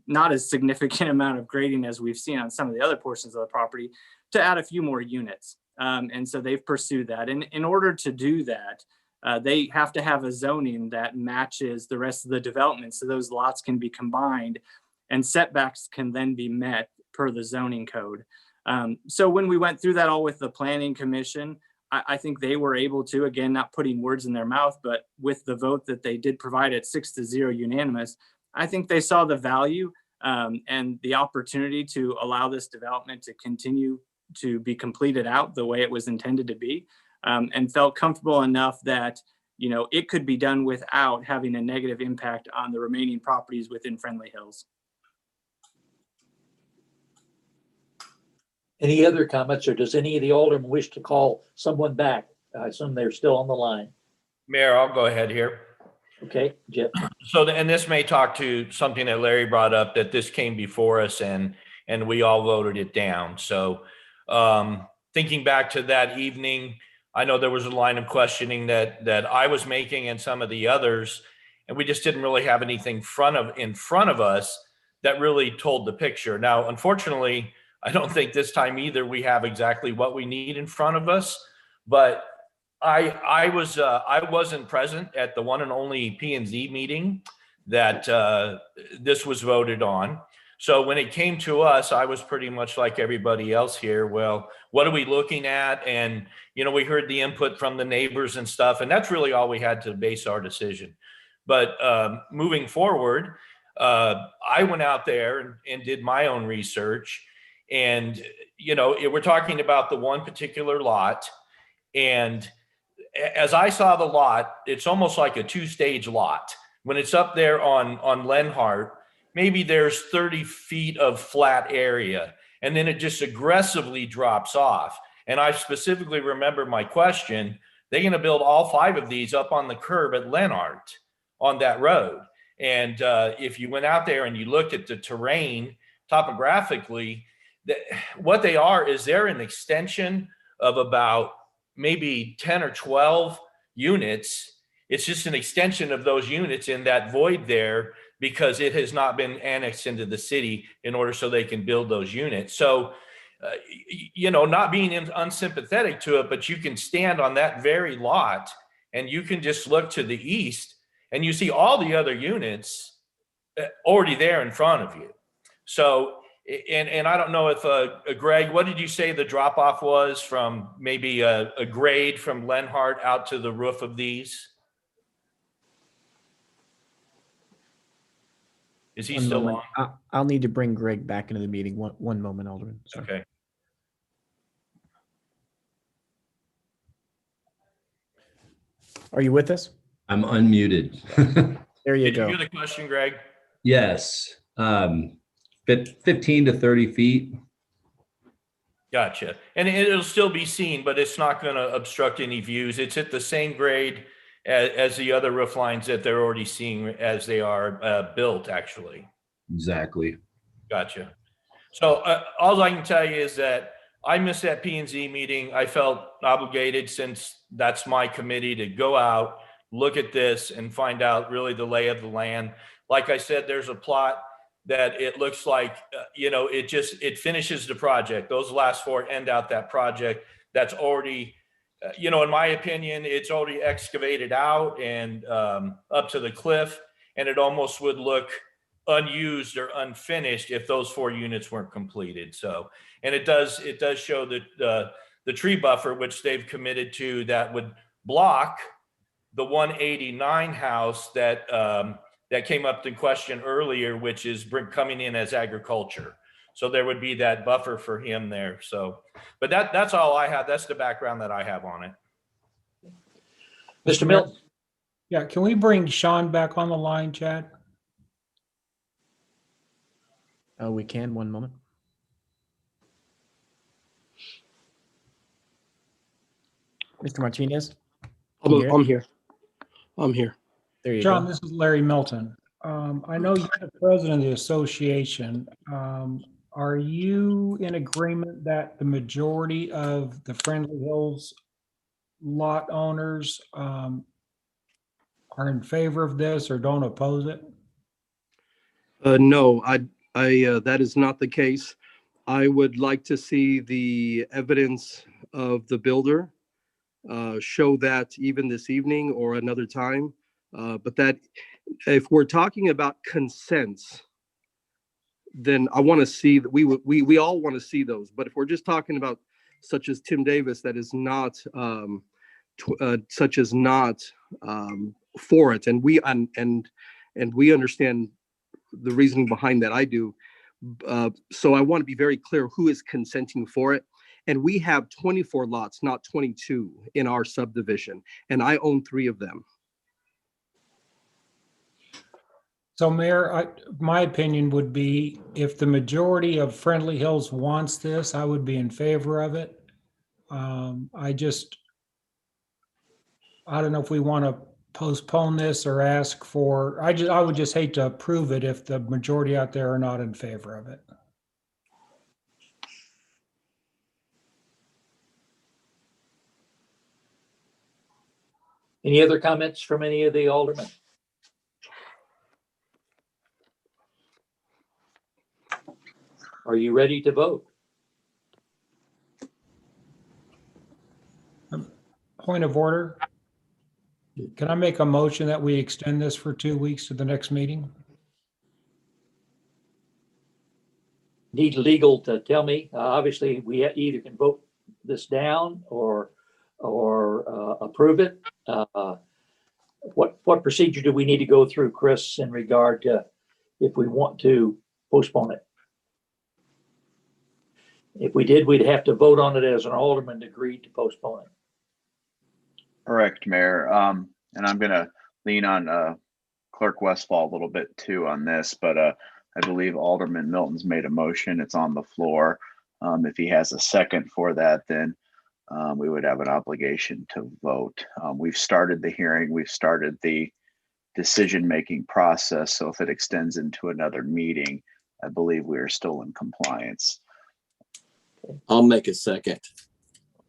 not as significant amount of grading as we've seen on some of the other portions of the property, to add a few more units. And so they've pursued that. And in order to do that, they have to have a zoning that matches the rest of the development, so those lots can be combined and setbacks can then be met per the zoning code. So when we went through that all with the Planning Commission, I think they were able to, again, not putting words in their mouth, but with the vote that they did provide at 6-0 unanimous, I think they saw the value and the opportunity to allow this development to continue to be completed out the way it was intended to be, and felt comfortable enough that, you know, it could be done without having a negative impact on the remaining properties within Friendly Hills. Any other comments, or does any of the aldermen wish to call someone back? I assume they're still on the line. Mayor, I'll go ahead here. Okay, Jeff. So, and this may talk to something that Larry brought up, that this came before us and we all voted it down. So thinking back to that evening, I know there was a line of questioning that I was making and some of the others, and we just didn't really have anything in front of us that really told the picture. Now, unfortunately, I don't think this time either we have exactly what we need in front of us, but I wasn't present at the one and only P&Z meeting that this was voted on. So when it came to us, I was pretty much like everybody else here. Well, what are we looking at? And, you know, we heard the input from the neighbors and stuff, and that's really all we had to base our decision. But moving forward, I went out there and did my own research. And, you know, we're talking about the one particular lot. And as I saw the lot, it's almost like a two-stage lot. When it's up there on Lenhart, maybe there's 30 feet of flat area, and then it just aggressively drops off. And I specifically remember my question, they're going to build all 5 of these up on the curb at Lenhart on that road. And if you went out there and you looked at the terrain topographically, what they are is they're an extension of about maybe 10 or 12 units. It's just an extension of those units in that void there, because it has not been annexed into the city in order so they can build those units. So, you know, not being unsympathetic to it, but you can stand on that very lot and you can just look to the east and you see all the other units already there in front of you. So, and I don't know if, Greg, what did you say the drop off was from maybe a grade from Lenhart out to the roof of these? Is he still on? I'll need to bring Greg back into the meeting. One moment, Alderman. Sorry. Okay. Are you with us? I'm unmuted. There you Did go. you hear the question, Greg? Yes. 15 to 30 feet. Gotcha. And it'll still be seen, but it's not going to obstruct any views. It's at the same grade as the other roof lines that they're already seeing as they are built, actually. Exactly. Gotcha. So all I can tell you is that I missed that P&Z meeting. I felt obligated, since that's my committee, to go out, look at this, and find out really the lay of the land. Like I said, there's a plot that it looks like, you know, it finishes the project. Those last 4 end out that project. That's already, you know, in my opinion, it's already excavated out and up to the cliff, and it almost would look unused or unfinished if those 4 units weren't completed. So, and it does show that the tree buffer, which they've committed to, that would block the 189 house that came up in question earlier, which is coming in as agriculture. So there would be that buffer for him there. So, but that's all I have. That's the background that I have on it. Mr. Milton. Yeah, can we bring Sean back on the line, Chad? Oh, we can. One moment. Mr. Martinez? I'm here. I'm here. There you John, go. this is Larry Milton. I know you're the president of the association. Are you in agreement that the majority of the Friendly Hills lot owners are in favor of this or don't oppose it? No, that is not the case. I would like to see the evidence of the builder show that even this evening or another time. But that, if we're talking about consents, then I want to see that we all want to see those. But if we're just talking about such as Tim Davis, that is not for it, and we understand the reasoning behind that. I do. So I want to be very clear who is consenting for it. And we have 24 lots, not 22 in our subdivision. And I own 3 of them. So Mayor, my opinion would be if the majority of Friendly Hills wants this, I would be in favor of it. I don't know if we want to postpone this or ask for, I would just hate to approve it if the majority out there are not in favor of it. Any other comments from any of the aldermen? Are you ready to vote? Point of order. Can I make a motion that we extend this for 2 weeks to the next meeting? Need legal to tell me. Obviously, we either can vote this down or approve it. What procedure do we need to go through, Chris, in regard to if we want to postpone it? If we did, we'd have to vote on it as an alderman to agree to postpone it. Correct, Mayor. And I'm going to lean on Clerk Westfall a little bit too on this, but I believe Alderman Milton's made a motion. It's on the floor. If he has a second for that, then we would have an obligation to vote. We've started the hearing. We've started the decision-making process. So if it extends into another meeting, I believe we are still in compliance. I'll make a second.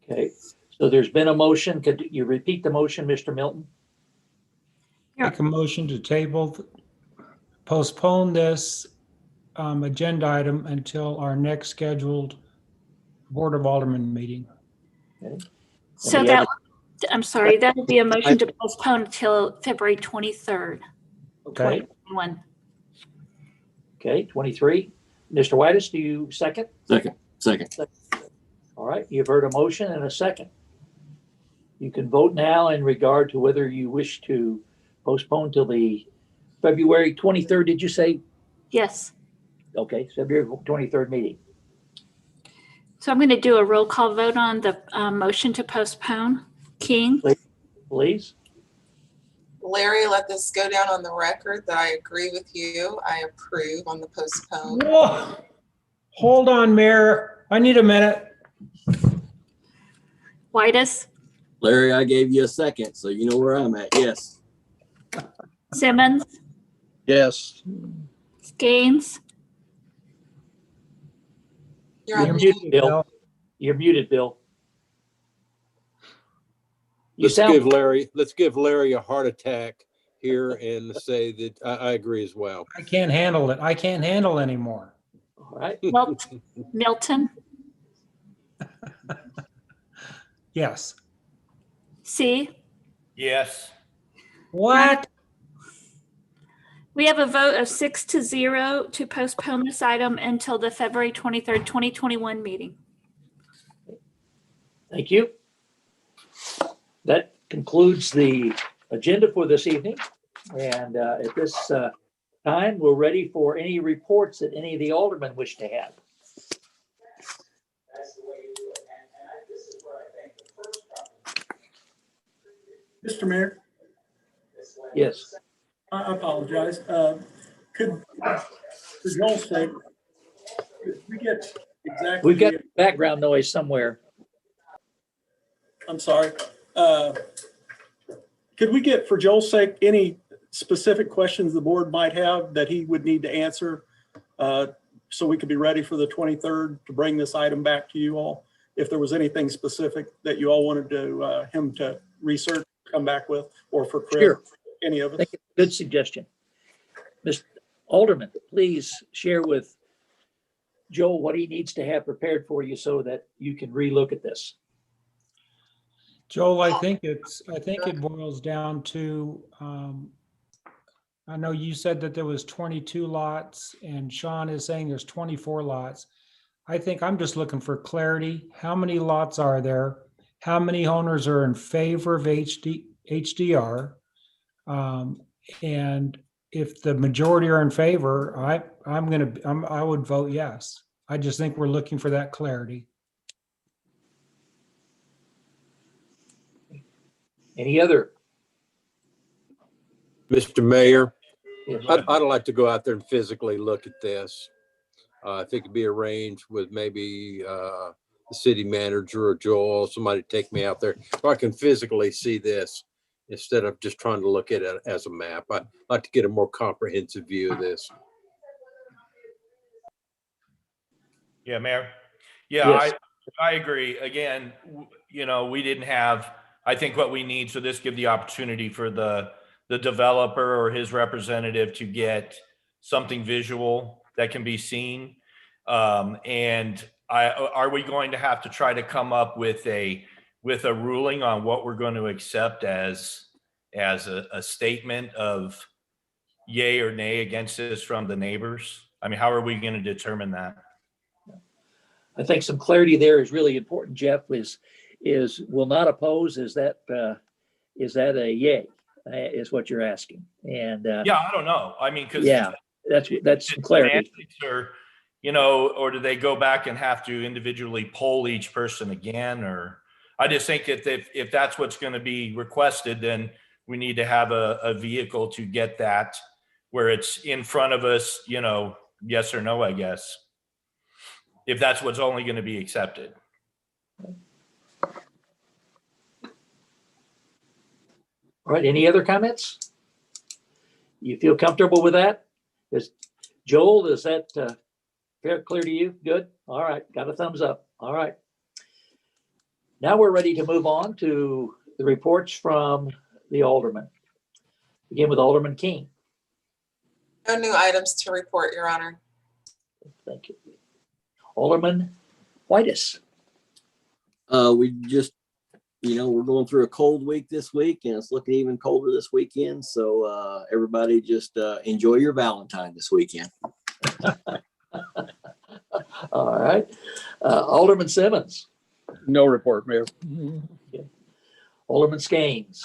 Okay, so there's been a motion. Could you repeat the motion, Mr. Milton? Make a motion to postpone this agenda item until our next scheduled Board of Aldermen meeting. Okay. So I'm sorry, that would be a motion to postpone until February 23rd. Okay. 2021. Okay, 23. Mr. Whitus, do you second? Second. All right, you've heard a motion and a second. You can vote now in regard to whether you wish to postpone till the February 23rd, did you say? Yes. Okay, February 23rd meeting. So I'm going to do a roll call vote on the motion to postpone. King? Please. Larry, let this go down on the record that I agree with you. I approve on the postpone. Whoa. Hold on, Mayor. I need a minute. Whitus? Larry, I gave you a second, so you know where I'm at. Yes. Simmons? Yes. Gaines? You're muted, Bill. You're muted, Bill. Let's give Larry a heart attack here and say that I agree as well. I can't handle it. I can't handle anymore. All right. Milton? Yes. C? Yes. What? We have a vote of 6-0 to postpone this item until the February 23rd, 2021 meeting. Thank you. That concludes the agenda for this evening. And at this time, we're ready for any reports that any of the aldermen wish to have. Mr. Mayor? Yes. I apologize. Could, for Joel's sake, could we get exactly? We've got background noise somewhere. I'm sorry. Could we get, for Joel's sake, any specific questions the board might have that he would need to answer so we could be ready for the 23rd to bring this item back to you all? If there was anything specific that you all wanted to him to research, come back with, or for Chris, Sure. any of us. Thank you. Good suggestion. Mr. Alderman, please share with Joel what he needs to have prepared for you so that you can relook at this. Joel, I think it boils down to, I know you said that there was 22 lots and Sean is saying there's 24 lots. I think I'm just looking for clarity. How many lots are there? How many owners are in favor of HDR? And if the majority are in favor, I would vote yes. I just think we're looking for that clarity. Any other? Mr. Mayor, Yes. I'd like to go out there and physically look at this. If it could be arranged with maybe the city manager or Joel, somebody to take me out there so I can physically see this instead of just trying to look at it as a map. I'd like to get a more comprehensive view of this. Yeah, Mayor. Yeah, Yes. I agree. Again, we didn't have, I think what we need, so this give the opportunity for the developer or his representative to get something visual that can be seen. And are we going to have to try to come up with a ruling on what we're going to accept as a statement of yay or nay against this from the neighbors? I mean, how are we going to determine that? I think some clarity there is really important, Jeff, is will not oppose. Is that a yay? Is what you're asking. And yeah, I don't know. I mean, because yeah, that's some clarity. Or do they go back and have to individually poll each person again? Or I just think that if that's what's going to be requested, then we need to have a vehicle to get that where it's in front of us, yes or no, I guess, if that's what's only going to be accepted. All right, any other comments? You feel comfortable with that? Joel, is that clear to you? Good. All right, got a thumbs up. All right. Now we're ready to move on to the reports from the alderman. Begin with Alderman King. No new items to report, Your Honor. Thank you. Alderman Whitus. We just, we're going through a cold week this week, and it's looking even colder this weekend. So everybody just enjoy your Valentine this weekend. All right. Alderman Simmons. No report, Mayor. Okay. Alderman Skanes.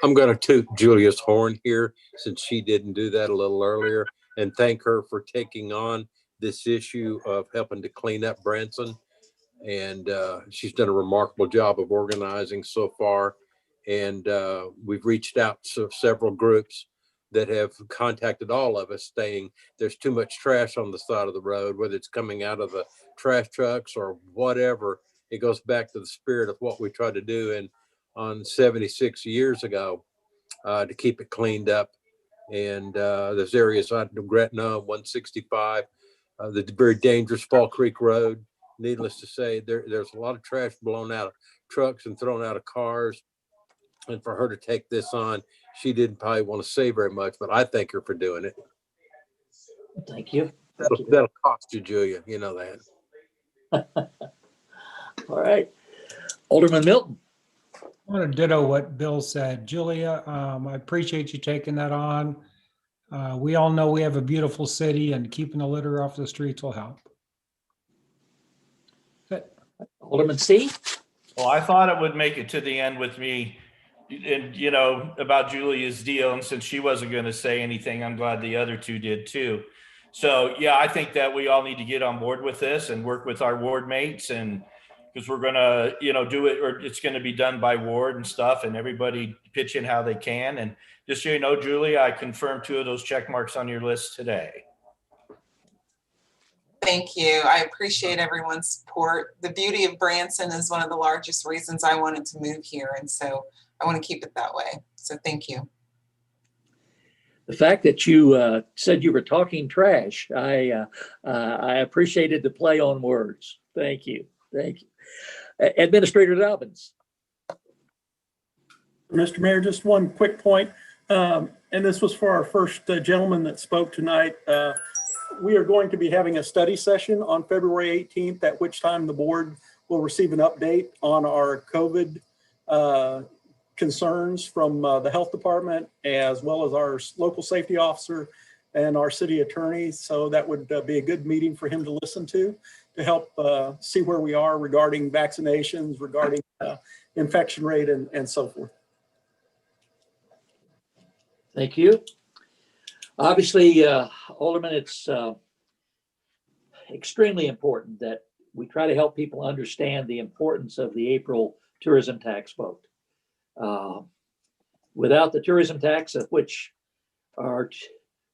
I'm going to toot Julia's horn here since she didn't do that a little earlier, and thank her for taking on this issue of helping to clean up Branson. And she's done a remarkable job of organizing so far. And we've reached out to several groups that have contacted all of us saying there's too much trash on the side of the road, whether it's coming out of the trash trucks or whatever. It goes back to the spirit of what we tried to do on 76 years ago to keep it cleaned up. And there's areas on Gretna, 165, the very dangerous Fall Creek Road. Needless to say, there's a lot of trash blown out of trucks and thrown out of cars. And for her to take this on, she didn't probably want to say very much, but I thank her for doing it. Thank you. That'll cost you, Julia. You know that. All right. Alderman Milton. I want to ditto what Bill said. Julia, I appreciate you taking that on. We all know we have a beautiful city, and keeping the litter off the streets will help. Alderman C. Well, I thought it would make it to the end with me and, about Julia's deal. And since she wasn't going to say anything, I'm glad the other two did too. So, yeah, I think that we all need to get on board with this and work with our ward mates, and because we're going to, do it, or it's going to be done by ward and stuff, and everybody pitch in how they can. And just so you know, Julia, I confirmed 2 of those check marks on your list today. Thank you. I appreciate everyone's support. The beauty of Branson is one of the largest reasons I wanted to move here. And so I want to keep it that way. So thank you. The fact that you said you were talking trash, I appreciated the play on words. Thank you. Thank you. Administrator Dobbins. Mr. Mayor, just one quick point. And this was for our first gentleman that spoke tonight. We are going to be having a study session on February 18th, at which time the board will receive an update on our COVID concerns from the health department, as well as our local safety officer and our city attorney. So that would be a good meeting for him to listen to help see where we are regarding vaccinations, regarding infection rate, and so forth. Thank you. Obviously, Alderman, it's extremely important that we try to help people understand the importance of the April tourism tax vote. Without the tourism tax, of which our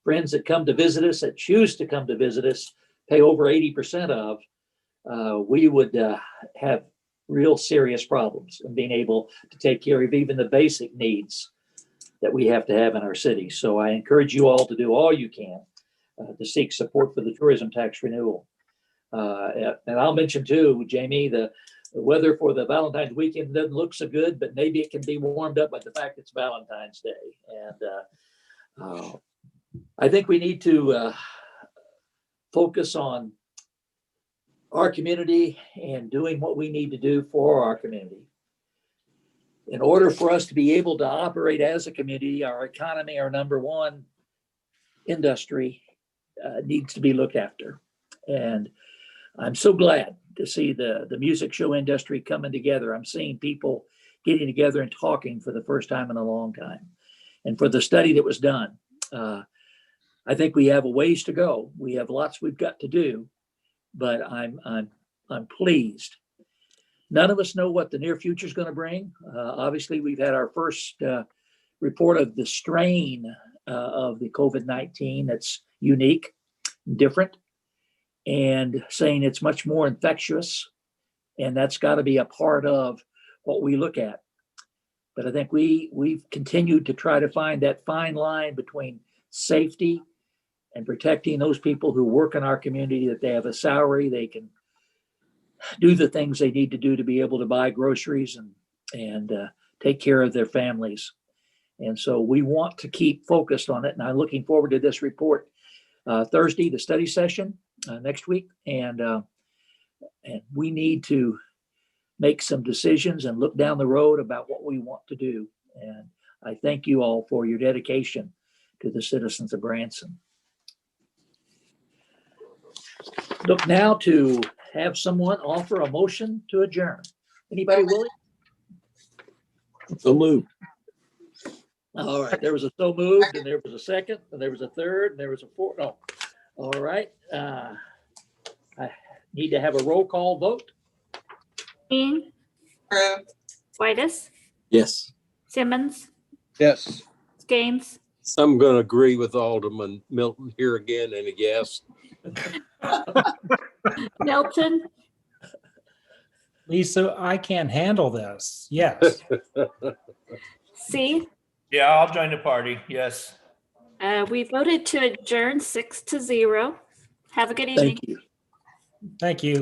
friends that come to visit us, that choose to come to visit us, pay over 80% of, we would have real serious problems in being able to take care of even the basic needs that we have to have in our city. So I encourage you all to do all you can to seek support for the tourism tax renewal. And I'll mention too, Jamie, the weather for the Valentine's weekend doesn't look so good, but maybe it can be warmed up by the fact it's Valentine's Day. And I think we need to focus on our community and doing what we need to do for our community. In order for us to be able to operate as a community, our economy, our number one industry, needs to be looked after. And I'm so glad to see the music show industry coming together. I'm seeing people getting together and talking for the first time in a long time. And for the study that was done, I think we have a ways to go. We have lots we've got to do, but I'm pleased. None of us know what the near future is going to bring. Obviously, we've had our first report of the strain of the COVID-19 that's unique, different, and saying it's much more infectious. And that's got to be a part of what we look at. But I think we've continued to try to find that fine line between safety and protecting those people who work in our community, that they have a salary, they can do the things they need to do to be able to buy groceries and take care of their families. And so we want to keep focused on it. And I'm looking forward to this report Thursday, the study session next week. And we need to make some decisions and look down the road about what we want to do. And I thank you all for your dedication to the citizens of Branson. Look now to have someone offer a motion to adjourn. Anybody willing? So moved. All right, there was a so moved, and there was a second, and there was a third, and there was a fourth. No. All right. I need to have a roll call vote. King, Whitus, Yes. Simmons, Yes. Gaines, I'm going to agree with Alderman Milton here again, and a yes. Milton, Lisa, I can't handle this. Yes. C. Yeah, I'll join the party. Yes. We voted to adjourn 6-0. Have a good evening. Thank you. Thank you.